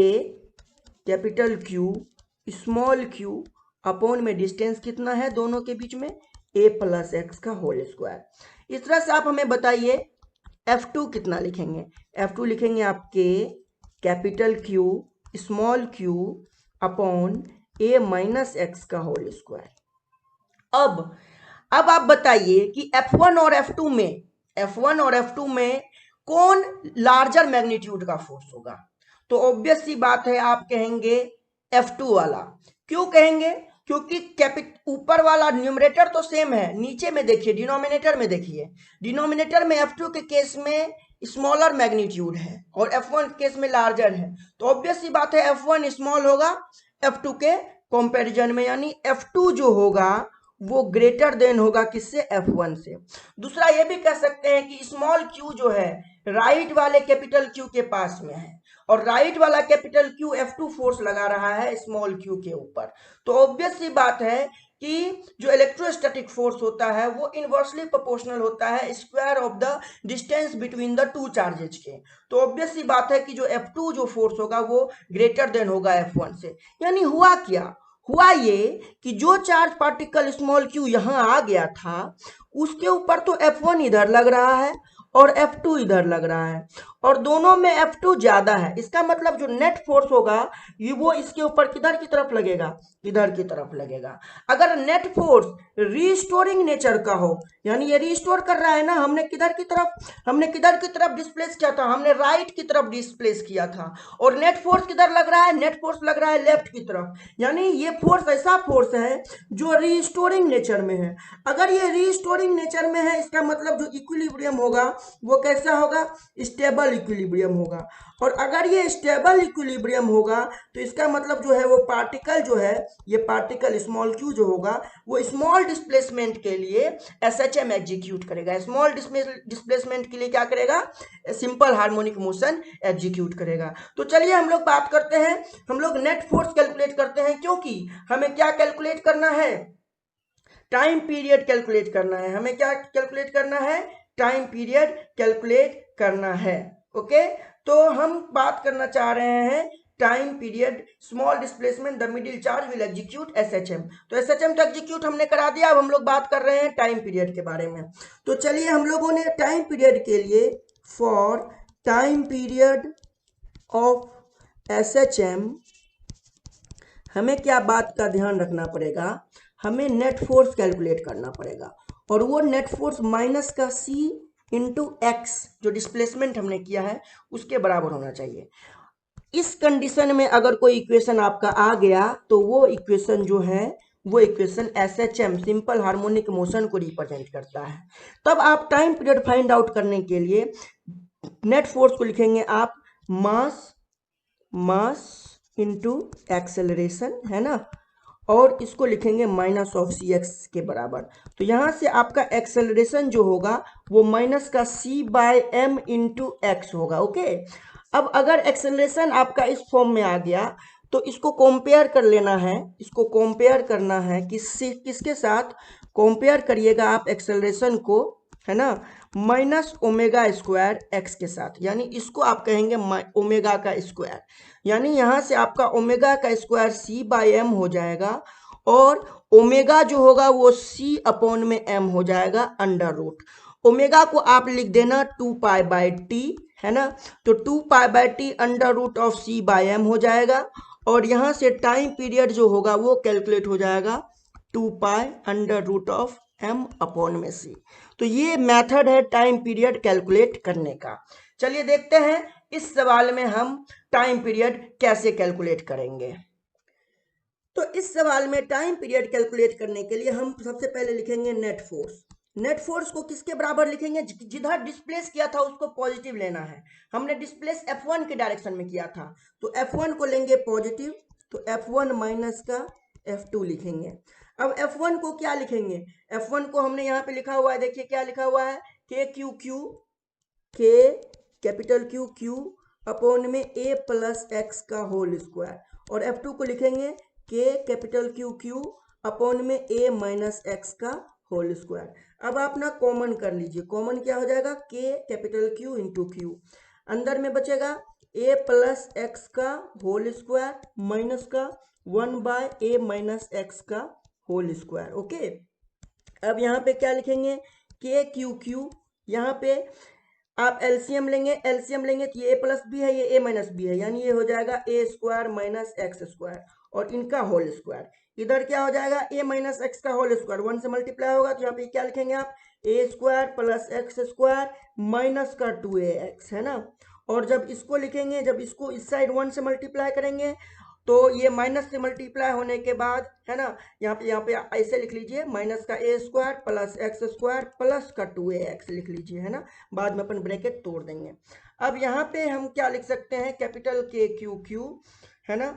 capital Q small q upon में डिस्टेंस कितना है दोनों के बीच में, a प्लस एक्स का होल स्क्वायर। इस तरह से आप हमें बताइए F2 कितना लिखेंगे। F2 लिखेंगे आप K capital Q small q upon a minus x का होल स्क्वायर। अब आप बताइए कि F1 और F2 में, F1 और F2 में कौन लार्जर मैग्नीट्यूड का फोर्स होगा। तो ऑब्वियस सी बात है आप कहेंगे F2 वाला। क्यों कहेंगे, क्योंकि ऊपर वाला न्यूमरेटर तो सेम है, नीचे में देखिए डिनोमिनेटर में देखिए, डिनोमिनेटर में F2 के केस में स्मॉलर मैग्नीट्यूड है और F1 केस में लार्जर है। तो ऑब्वियस सी बात है F1 स्मॉल होगा F2 के कंपैरिजन में, यानी F2 जो होगा वो ग्रेटर देन होगा किससे, F1 से। दूसरा ये भी कह सकते हैं कि स्मॉल q जो है राइट वाले कैपिटल Q के पास में है, और राइट वाला कैपिटल Q F2 फोर्स लगा रहा है स्मॉल q के ऊपर। तो ऑब्वियस सी बात है कि जो इलेक्ट्रोस्टैटिक फोर्स होता है वो इनवर्सली प्रोपोर्शनल होता है square of the distance between the two charges के। तो ऑब्वियस सी बात है कि जो F2 जो फोर्स होगा वो ग्रेटर देन होगा F1 से। यानी हुआ क्या, हुआ ये कि जो चार्ज पार्टिकल स्मॉल q यहां आ गया था उसके ऊपर तो F1 इधर लग रहा है और F2 इधर लग रहा है, और दोनों में F2 ज्यादा है। इसका मतलब जो नेट फोर्स होगा ये वो इसके ऊपर किधर की तरफ लगेगा, इधर की तरफ लगेगा। अगर नेट फोर्स रीस्टोरिंग नेचर का हो, यानी ये रीस्टोर कर रहा है ना, हमने किधर की तरफ डिस्प्लेस किया था, हमने राइट की तरफ डिस्प्लेस किया था, और नेट फोर्स किधर लग रहा है, नेट फोर्स लग रहा है लेफ्ट की तरफ। यानी ये फोर्स ऐसा फोर्स है जो रीस्टोरिंग नेचर में है। अगर ये रीस्टोरिंग नेचर में है इसका मतलब जो इक्विलिब्रियम होगा वो कैसा होगा, स्टेबल इक्विलिब्रियम होगा। और अगर ये स्टेबल इक्विलिब्रियम होगा तो इसका मतलब जो है वो पार्टिकल जो है, ये पार्टिकल स्मॉल q जो होगा वो स्मॉल डिस्प्लेसमेंट के लिए SHM एग्जीक्यूट करेगा। स्मॉल डिस्प्लेसमेंट के लिए क्या करेगा, सिंपल हार्मोनिक मोशन एग्जीक्यूट करेगा। तो चलिए हम लोग बात करते हैं, हम लोग नेट फोर्स कैलकुलेट करते हैं, क्योंकि हमें क्या कैलकुलेट करना है, टाइम पीरियड कैलकुलेट करना है। हमें क्या कैलकुलेट करना है, टाइम पीरियड कैलकुलेट करना है। ओके, तो हम बात करना चाह रहे हैं time period small displacement the middle charge will execute SHM। तो SHM तो एग्जीक्यूट हमने करा दिया, अब हम लोग बात कर रहे हैं टाइम पीरियड के बारे में। तो चलिए हम लोगों ने टाइम पीरियड के लिए for time period of SHM हमें क्या बात का ध्यान रखना पड़ेगा, हमें नेट फोर्स कैलकुलेट करना पड़ेगा, और वो नेट फोर्स माइनस का c इंटू एक्स जो डिस्प्लेसमेंट हमने किया है उसके बराबर होना चाहिए। इस कंडीशन में अगर कोई इक्वेशन आपका आ गया तो वो इक्वेशन जो है वो equation SHM simple harmonic motion को रिप्रेजेंट करता है। तब आप टाइम पीरियड फाइंड आउट करने के लिए नेट फोर्स को लिखेंगे आप मास मास इंटू एक्सेलरेशन, है ना, और इसको लिखेंगे माइनस ऑफ सी एक्स के बराबर। तो यहाँ से आपका एक्सेलरेशन जो होगा वो माइनस का सी बाय एम इंटू एक्स होगा। ओके, अब अगर एक्सेलरेशन आपका इस फॉर्म में आ गया तो इसको कंपेयर कर लेना है, इसको कंपेयर करना है किसके साथ कंपेयर करिएगा आप एक्सेलरेशन को, है ना, माइनस ओमेगा स्क्वायर एक्स के साथ, यानी इसको आप कहेंगे ओमेगा का स्क्वायर, यानी यहाँ से आपका ओमेगा का स्क्वायर सी बाय एम हो जाएगा और ओमेगा जो होगा वो सी अपॉन में एम हो जाएगा अंडर रूट। ओमेगा को आप लिख देना 2 पाई/टी, है ना, तो 2 पाई/टी under root of c by m हो जाएगा और यहाँ से टाइम पीरियड जो होगा वो कैलकुलेट हो जाएगा 2 pi under root of M upon में सी। तो ये मेथड है टाइम पीरियड कैलकुलेट करने का। चलिए देखते हैं इस सवाल में हम टाइम पीरियड कैसे कैलकुलेट करेंगे। तो इस सवाल में टाइम पीरियड कैलकुलेट करने के लिए हम सबसे पहले लिखेंगे नेट फोर्स। नेट फोर्स को किसके बराबर लिखेंगे, जिधर डिस्प्लेस किया था उसको पॉजिटिव लेना है। हमने डिस्प्लेस F1 के डायरेक्शन में किया था तो F1 को लेंगे पॉजिटिव, तो F1 माइनस का F2 लिखेंगे। अब F1 को क्या लिखेंगे, F1 को हमने यहाँ पे लिखा हुआ है, देखिए क्या लिखा हुआ है, के कैपिटल क्यू अपॉन में a प्लस एक्स का होल स्क्वायर, और F2 को लिखेंगे के कैपिटल क्यू अपॉन में a माइनस एक्स का होल स्क्वायर। अब आप ना कॉमन कर लीजिए, कॉमन क्या हो जाएगा, के कैपिटल क्यू इंटू क्यू, अंदर में बचेगा a प्लस एक्स का होल स्क्वायर माइनस का 1/a माइनस एक्स का होल स्क्वायर। ओके, अब यहाँ पे क्या लिखेंगे, के क्यू, यहाँ पे आप एलसीएम लेंगे, तो ये a प्लस बी है, ये a माइनस बी है, यानी ये हो जाएगा a square minus x square और इनका होल स्क्वायर। इधर क्या हो जाएगा, a माइनस एक्स का होल स्क्वायर 1 से मल्टीप्लाई होगा तो यहाँ पे क्या लिखेंगे आप, a square plus x square minus का 2ax, है ना, और जब इसको लिखेंगे, जब इसको इस साइड 1 से मल्टीप्लाई करेंगे तो ये माइनस से मल्टीप्लाई होने के बाद, है ना, यहाँ पे ऐसे लिख लीजिए, माइनस का a square plus x square plus का 2ax लिख लीजिए, है ना, बाद में अपन ब्रैकेट तोड़ देंगे। अब यहाँ पे हम क्या लिख सकते हैं, कैपिटल के क्यू, है ना,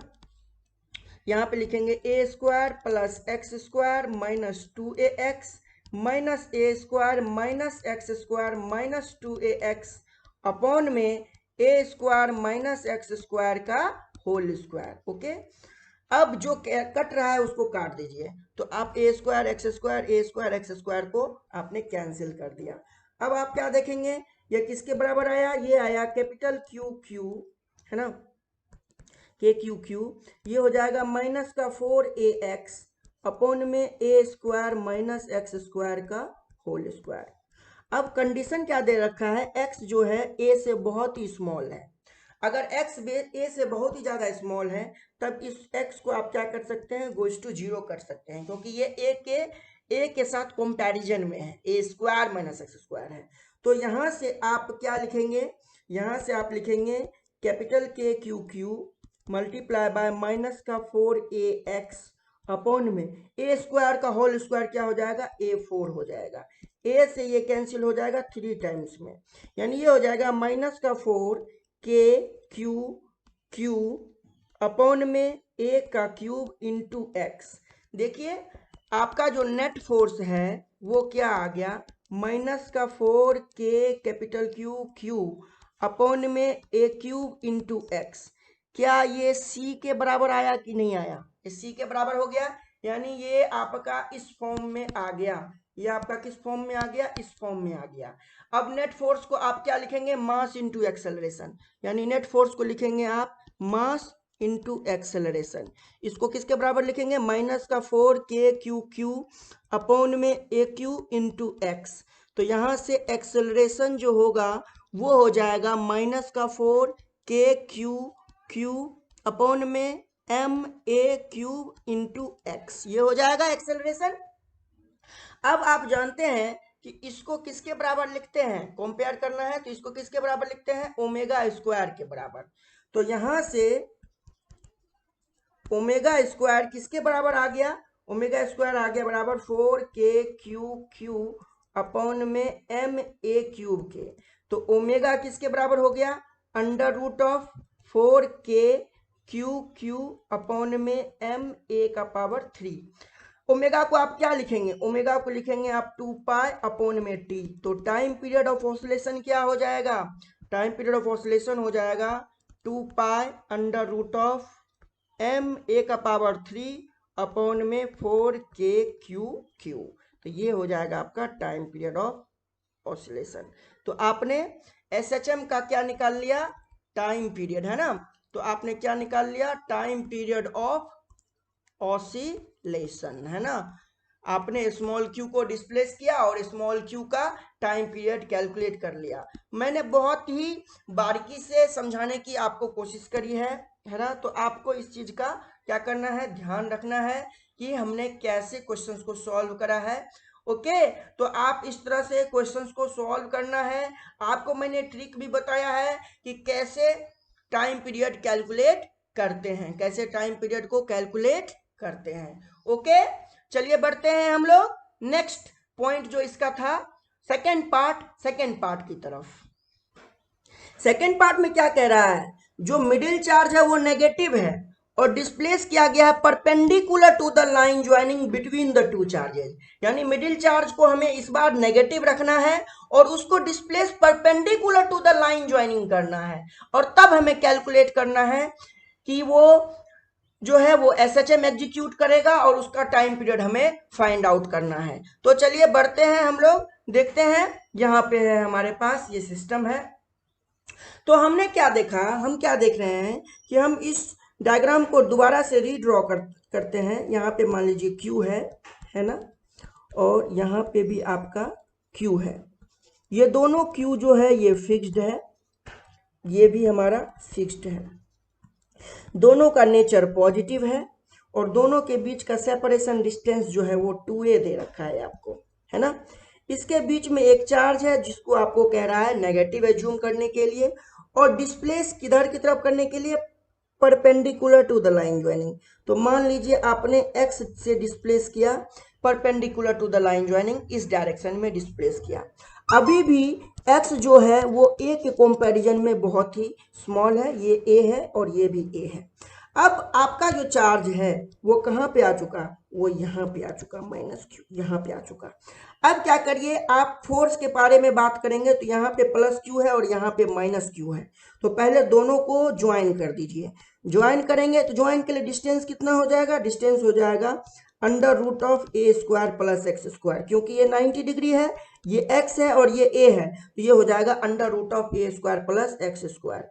यहाँ पे लिखेंगे a square plus x square minus 2ax minus a square minus x square minus 2ax upon में a square minus x square का होल स्क्वायर। ओके, अब जो कट रहा है उसको काट दीजिए, तो आप a स्क्वायर एक्स स्क्वायर को आपने कैंसिल कर दिया। अब आप क्या देखेंगे, ये किसके बराबर आया, ये आया कैपिटल क्यू, है ना, के क्यू, ये हो जाएगा माइनस का 4ax अपॉन में a square minus x square का होल स्क्वायर। अब कंडीशन क्या दे रखा है, x जो है a से बहुत ही स्मॉल है, अगर x a से बहुत ही ज्यादा स्मॉल है तब इस x को आप क्या कर सकते हैं, गोज टू 0 कर सकते हैं, क्योंकि ये a के साथ कंपैरिजन में है, a square minus x square है। तो यहां से आप क्या लिखेंगे, यहां से आप लिखेंगे कैपिटल के क्यू मल्टीप्लाई बाय माइनस का 4ax अपॉन में a स्क्वायर का होल स्क्वायर क्या हो जाएगा, a4 हो जाएगा, a से ये कैंसिल हो जाएगा 3 टाइम्स में, यानी ये हो जाएगा माइनस का 4 के क्यू अपॉन में a का क्यूब इंटू एक्स। देखिए आपका जो नेट फोर्स है वो क्या आ गया, माइनस का 4 के कैपिटल क्यू अपॉन में a क्यूब इंटू एक्स। क्या ये c के बराबर आया कि नहीं आया, ये c के बराबर हो गया, यानी ये आपका इस फॉर्म में आ गया, ये आपका किस फॉर्म में आ गया, इस फॉर्म में आ गया। अब नेट फोर्स को आप क्या लिखेंगे, मास इंटू एक्सेलरेशन, यानी नेट फोर्स को लिखेंगे आप मास इंटू एक्सेलरेशन। इसको किसके बराबर लिखेंगे, माइनस का 4 के क्यू अपॉन में a क्यू इंटू एक्स। तो यहाँ से एक्सेलरेशन जो होगा वो हो जाएगा माइनस का 4 के क्यू अपॉन में m a cube into x, ये हो जाएगा एक्सेलरेशन। अब आप जानते हैं कि इसको किसके बराबर लिखते हैं, कंपेयर करना है तो इसको किसके बराबर लिखते हैं, ओमेगा स्क्वायर के बराबर। तो यहां से ओमेगा स्क्वायर किसके बराबर आ गया, ओमेगा स्क्वायर आ गया बराबर 4 के क्यू अपॉन में एम ए क्यूब के। तो ओमेगा किसके बराबर हो गया, अंडर रूट ऑफ 4k अपॉन में m a का पावर 3। ओमेगा को आप क्या लिखेंगे, ओमेगा को लिखेंगे आप 2 पाई अपॉन में t। तो टाइम पीरियड ऑफ ऑसिलेशन क्या हो जाएगा, टाइम पीरियड ऑफ ऑसिलेशन हो जाएगा 2 pi under root of m a का पावर 3 अपॉन में 4k। तो ये हो जाएगा आपका टाइम पीरियड ऑफ ऑसिलेशन। तो आपने SHM का क्या निकाल लिया, टाइम पीरियड, है ना। तो आपने क्या निकाल लिया, टाइम पीरियड ऑफ ऑसिलेशन, है ना। आपने स्मॉल क्यू को डिस्प्लेस किया और स्मॉल क्यू का टाइम पीरियड कैलकुलेट कर लिया। मैंने बहुत ही बारीकी से समझाने की आपको कोशिश करी है ना। तो आपको इस चीज का क्या करना है, ध्यान रखना है कि हमने कैसे क्वेश्चंस को सॉल्व करा है। ओके, तो आप इस तरह से क्वेश्चंस को सॉल्व करना है। आपको मैंने ट्रिक भी बताया है कि कैसे टाइम पीरियड कैलकुलेट करते हैं, कैसे टाइम पीरियड को कैलकुलेट करते हैं। ओके, चलिए बढ़ते हैं हम लोग नेक्स्ट पॉइंट जो इसका था सेकेंड पार्ट की तरफ। सेकेंड पार्ट में क्या कह रहा है, जो मिडिल चार्ज है वो नेगेटिव है और डिस्प्लेस किया गया है perpendicular to the line joining between the two charges. यानी मिडिल चार्ज को हमें इस बार नेगेटिव रखना है और उसको displace perpendicular to the line joining करना है, और तब हमें कैलकुलेट करना है कि वो जो है वो SHM एग्जीक्यूट करेगा और उसका टाइम पीरियड हमें फाइंड आउट करना है। तो चलिए बढ़ते हैं हम लोग, देखते हैं। यहाँ पे है हमारे पास ये सिस्टम है। तो हमने क्या देखा, हम क्या देख रहे हैं कि हम इस डायग्राम को दोबारा से रीड्रॉ करते हैं। यहाँ पे मान लीजिए Q है ना, और यहाँ पे भी आपका Q है। ये दोनों Q जो है ये फिक्स्ड है, ये भी हमारा फिक्स्ड है। दोनों का नेचर पॉजिटिव है और दोनों के बीच का सेपरेशन डिस्टेंस जो है वो 2a दे रखा है आपको, है ना। इसके बीच में एक चार्ज है जिसको आपको कह रहा है नेगेटिव एज्यूम करने के लिए, और डिस्प्लेस किधर की तरफ करने के लिए, perpendicular to the line joining. तो मान लीजिए आपने x से डिस्प्लेस किया, perpendicular to the line joining इस डायरेक्शन में डिस्प्लेस किया। अभी भी x जो है वो a के कंपैरिजन में बहुत ही स्मॉल है, ये a है और ये भी a है। अब आपका जो चार्ज है वो कहाँ पे आ चुका, वो यहाँ पे आ चुका, -q यहाँ पे आ चुका। अब क्या करिए, आप फोर्स के बारे में बात करेंगे तो यहाँ पे +q है और यहाँ पे -q है। तो पहले दोनों को ज्वाइन कर दीजिए। ज्वाइन करेंगे तो ज्वाइन के लिए डिस्टेंस कितना हो जाएगा, डिस्टेंस हो जाएगा √a² + x², क्योंकि ये 90 डिग्री है, ये x है और ये a है, तो ये हो जाएगा √a² + x²।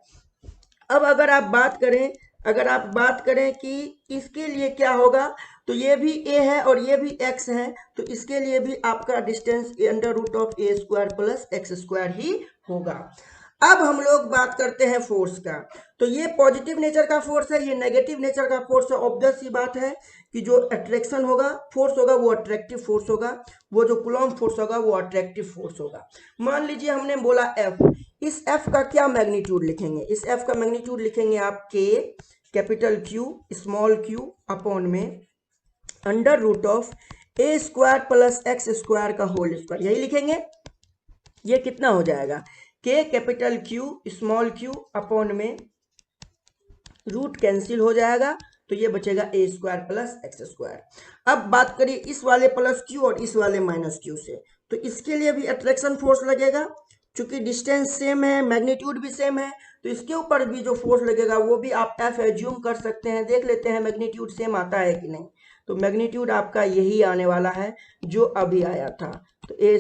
अब अगर आप बात करें कि इसके लिए क्या होगा, तो ये भी a है और ये भी x है, तो इसके लिए भी आपका डिस्टेंस √a² + x² ही होगा। अब हम लोग बात करते हैं फोर्स का। तो ये पॉजिटिव नेचर का फोर्स है, ये नेगेटिव नेचर का फोर्स है। ऑब्वियस सी बात है कि जो अट्रैक्शन होगा, फोर्स होगा, वो अट्रैक्टिव फोर्स होगा, वो जो कूलॉम्ब फोर्स होगा वो अट्रैक्टिव फोर्स होगा। मान लीजिए हमने बोला F, इस F का क्या मैग्नीट्यूड लिखेंगे, इस F का मैग्नीट्यूड लिखेंगे आप K capital Q small q upon में √a² + x² का होल स्क्वायर, यही लिखेंगे। ये कितना हो जाएगा, K capital Q small q upon में रूट कैंसिल हो जाएगा, तो ये बचेगा a² + x²। अब बात करिए इस वाले +q और इस वाले -q से, तो इसके लिए भी अट्रैक्शन फोर्स लगेगा। चूंकि डिस्टेंस सेम है, मैग्नीट्यूड भी सेम है, तो इसके ऊपर भी जो फोर्स लगेगा वो भी आप F एज्यूम कर सकते हैं। देख लेते हैं मैग्नीट्यूड सेम आता है कि नहीं। तो मैग्नीट्यूड आपका यही आने वाला है जो अभी आया था, तो a²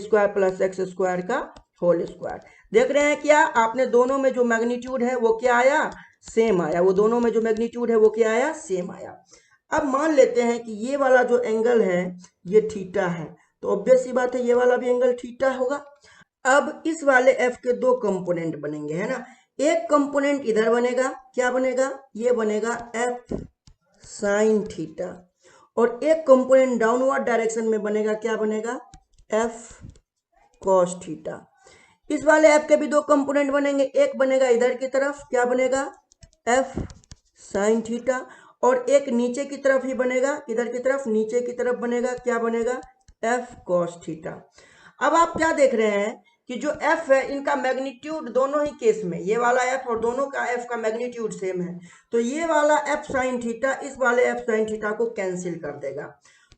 + x² का होल स्क्वायर। देख रहे हैं क्या, आपने दोनों में जो मैग्नीट्यूड है वो क्या आया, सेम आया। वो दोनों में जो मैग्नीट्यूड है वो क्या आया, सेम आया। अब मान लेते हैं कि ये वाला जो एंगल है ये थीटा है, तो ऑब्वियस सी बात है ये वाला भी एंगल थीटा होगा। अब इस वाले F के दो कंपोनेंट बनेंगे, है ना। एक कंपोनेंट इधर बनेगा, क्या बनेगा, ये बनेगा F sin थीटा, और एक कंपोनेंट डाउनवर्ड डायरेक्शन में बनेगा, क्या बनेगा, F cos थीटा। इस वाले F के भी दो कंपोनेंट बनेंगे, एक बनेगा इधर की तरफ, क्या बनेगा, F sin थीटा, और एक नीचे की तरफ ही बनेगा, इधर की तरफ नीचे की तरफ बनेगा, क्या बनेगा, F cos थीटा। अब आप क्या देख रहे हैं कि जो एफ है इनका मैग्नीट्यूड दोनों ही केस में, ये वाला एफ और दोनों का एफ का मैग्नीट्यूड सेम है, तो ये वाला एफ साइन थीटा इस वाले एफ साइन थीटा को कैंसिल कर देगा।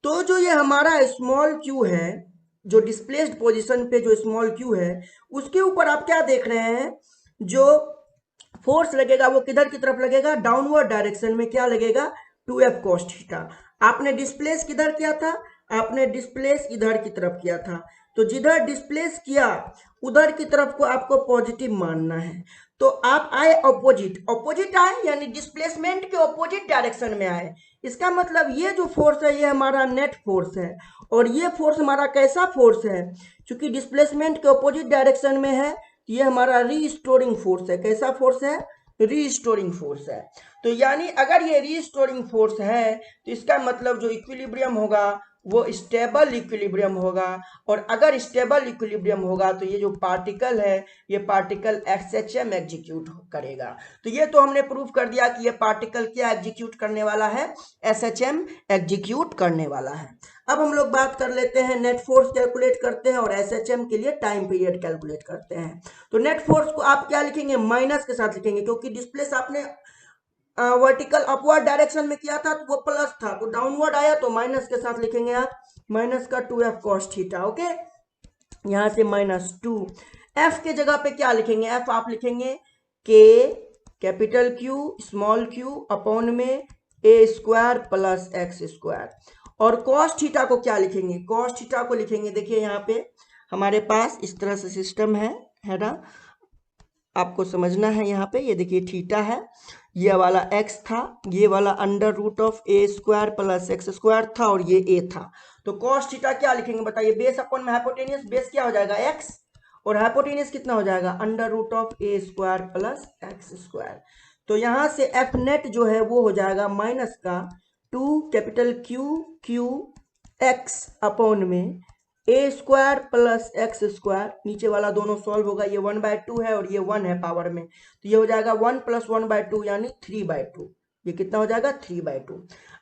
तो जो ये हमारा स्मॉल क्यू है, जो डिस्प्लेस्ड पोजीशन पे जो स्मॉल क्यू है, उसके ऊपर आप क्या देख रहे हैं, जो फोर्स लगेगा वो किधर की तरफ लगेगा, डाउनवर्ड डायरेक्शन में। क्या लगेगा, 2f cos थीटा। आपने डिस्प्लेस किधर किया था, आपने डिस्प्लेस इधर की तरफ किया था, तो जिधर डिस्प्लेस किया उधर की तरफ को आपको पॉजिटिव मानना है। तो आप आए ऑपोजिट, ऑपोजिट आए यानी डिस्प्लेसमेंट के ऑपोजिट डायरेक्शन में आए। इसका मतलब ये जो फोर्स है ये हमारा नेट फोर्स है, और ये फोर्स हमारा कैसा फोर्स है, क्योंकि डिस्प्लेसमेंट के ऑपोजिट डायरेक्शन में है, ये हमारा रीस्टोरिंग फोर्स है। कैसा फोर्स है, रीस्टोरिंग फोर्स है। तो यानी अगर ये रीस्टोरिंग फोर्स है तो इसका मतलब जो इक्विलिब्रियम होगा वो स्टेबल इक्विलिब्रियम होगा, और अगर स्टेबल इक्विलिब्रियम होगा तो ये जो पार्टिकल है ये पार्टिकल एसएचएम एग्जीक्यूट करेगा। तो ये तो हमने प्रूव कर दिया कि ये पार्टिकल क्या एग्जीक्यूट करने वाला है, एसएचएम एग्जीक्यूट करने वाला है। अब हम लोग बात कर लेते हैं, नेट फोर्स कैलकुलेट करते हैं और एसएचएम के लिए टाइम पीरियड कैलकुलेट करते हैं। तो नेट फोर्स को आप क्या लिखेंगे, माइनस के साथ लिखेंगे, क्योंकि डिस्प्लेस आपने वर्टिकल अपवर्ड डायरेक्शन में किया था तो वो प्लस था, तो डाउनवर्ड आया तो माइनस के साथ लिखेंगे आप, माइनस का 2f cos थीटा। ओके, यहां से -2। f के जगह पे क्या लिखेंगे, f आप लिखेंगे k capital Q small q upon में a square plus x square. और cos थीटा को क्या लिखेंगे, cos थीटा को लिखेंगे, देखिए यहाँ पे हमारे पास इस तरह से सिस्टम है ना, आपको समझना है। यहाँ पे ये देखिए थीटा है, ये वाला x था, ये वाला under root of a square plus x square था, और ये a था। तो cos थीटा क्या लिखेंगे बताइए, बेस अपॉन में हाइपोटेनियस, बेस क्या हो जाएगा x, और हाइपोटेनियस कितना हो जाएगा, under root of a square plus x square. तो यहाँ से f नेट जो है वो हो जाएगा माइनस का 2 कैपिटल Q x अपॉन में a square plus x square, नीचे वाला दोनों सॉल्व होगा, ये 1/2 है और ये 1 है पावर में, तो ये हो जाएगा 1 + 1/2 यानी 3/2। ये कितना हो जाएगा, 3/2।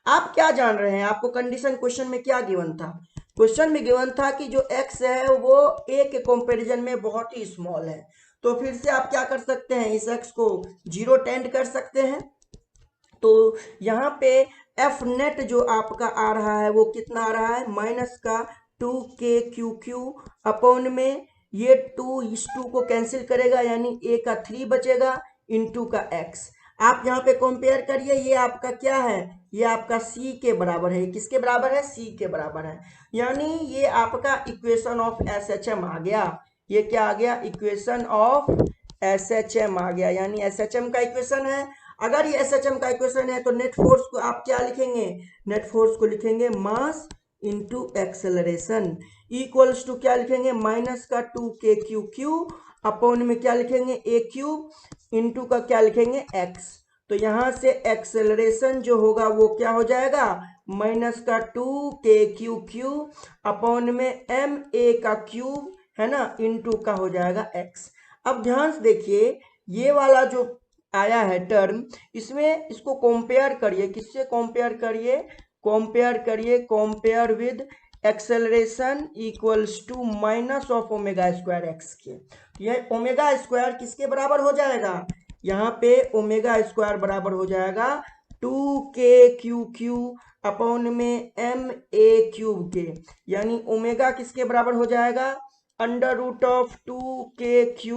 आप क्या जान रहे हैं, आपको कंडीशन क्वेश्चन में क्या गिवन था, क्वेश्चन में गिवन था कि जो x है वो a के कंपैरिजन में बहुत ही स्मॉल है। तो फिर से आप क्या कर सकते हैं, इस x को 0 टेंड कर सकते हैं। तो यहाँ पे एफ नेट जो आपका आ रहा है वो कितना आ रहा है, माइनस का 2k अपॉन में ये 2 इस 2 को कैंसिल करेगा यानी a का 3 बचेगा इनटू का x। आप यहाँ पे कंपेयर करिए, ये आपका क्या है, ये आपका c के बराबर है, किसके बराबर है, c के बराबर है, यानी ये आपका इक्वेशन ऑफ एसएचएम आ गया। ये क्या आ गया, इक्वेशन ऑफ एसएचएम आ गया, यानी एसएचएम का इक्वेशन है। अगर ये एसएचएम का इक्वेशन है तो नेट फोर्स को आप क्या लिखेंगे, नेट फोर्स को लिखेंगे mass into acceleration equals to क्या लिखेंगे, माइनस का 2k अपॉन में क्या लिखेंगे, a³ इंटू का क्या लिखेंगे, x। तो यहां से एक्सेलरेशन जो होगा वो क्या हो जाएगा, माइनस का 2k अपॉन में ma³ है ना, इंटू का हो जाएगा x। अब ध्यान से देखिए, ये वाला जो आया है टर्म, इसमें इसको कंपेयर करिए, किससे कंपेयर करिए, compare with acceleration equals to minus of omega square x के। यह ओमेगा स्क्वायर किसके बराबर हो जाएगा, यहाँ पे ओमेगा स्क्वायर बराबर हो जाएगा 2k अपॉन में ma³ के, यानी ओमेगा किसके बराबर हो जाएगा, under root of 2k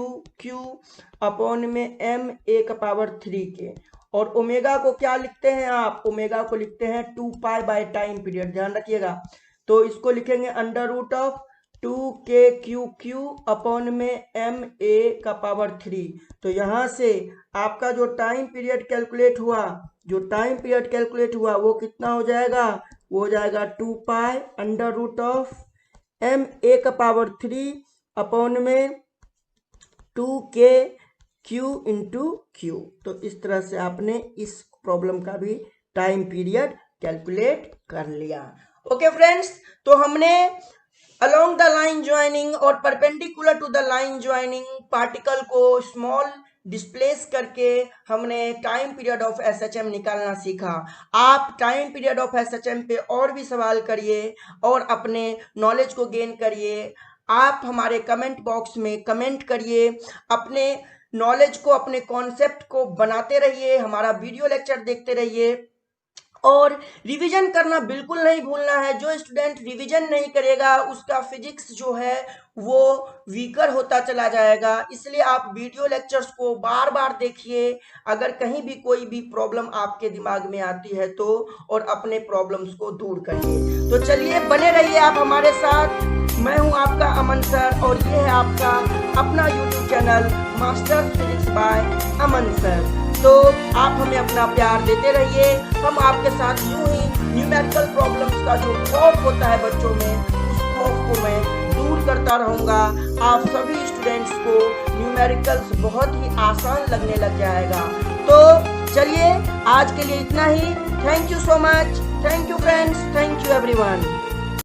upon में ma³ के। और ओमेगा को क्या लिखते हैं आप, ओमेगा को लिखते हैं 2π टाइम पीरियड, ध्यान रखिएगा। तो इसको लिखेंगे under root of 2k upon में ma³। तो यहां से आपका जो टाइम पीरियड कैलकुलेट हुआ, वो कितना हो जाएगा, वो हो जाएगा 2π under root of ma³ upon में 2k इंटू क्यू। तो इस तरह से आपने इस प्रॉब्लम का भी टाइम पीरियड कैलकुलेट कर लिया। ओके फ्रेंड्स, तो हमने अलोंग द लाइन ज्वाइनिंग और perpendicular to the line joining particle को स्मॉल डिस्प्लेस करके हमने टाइम पीरियड ऑफ एसएचएम निकालना सीखा। आप टाइम पीरियड ऑफ एसएचएम पे और भी सवाल करिए और अपने नॉलेज को गेन करिए। आप हमारे कमेंट बॉक्स में कमेंट करिए, अपने नॉलेज को, अपने कॉन्सेप्ट को बनाते रहिए, हमारा वीडियो लेक्चर देखते रहिए और रिवीजन करना बिल्कुल नहीं भूलना है। जो स्टूडेंट रिवीजन नहीं करेगा उसका फिजिक्स जो है वो वीकर होता चला जाएगा। इसलिए आप वीडियो लेक्चर्स को बार बार देखिए, अगर कहीं भी कोई भी प्रॉब्लम आपके दिमाग में आती है तो, और अपने प्रॉब्लम्स को दूर करिए। तो चलिए बने रहिए आप हमारे साथ। मैं हूं आपका अमन सर और ये है आपका अपना YouTube channel master physics bye अमन सर। तो आप हमें अपना प्यार देते रहिए, हम आपके साथ यूं ही न्यूमेरिकल प्रॉब्लम्स का जो खौफ होता है बच्चों में, उस खौफ को मैं दूर करता रहूँगा। आप सभी स्टूडेंट्स को न्यूमेरिकल्स बहुत ही आसान लगने लग जाएगा। तो चलिए आज के लिए इतना ही। Thank you so much. Thank you friends. Thank you everyone.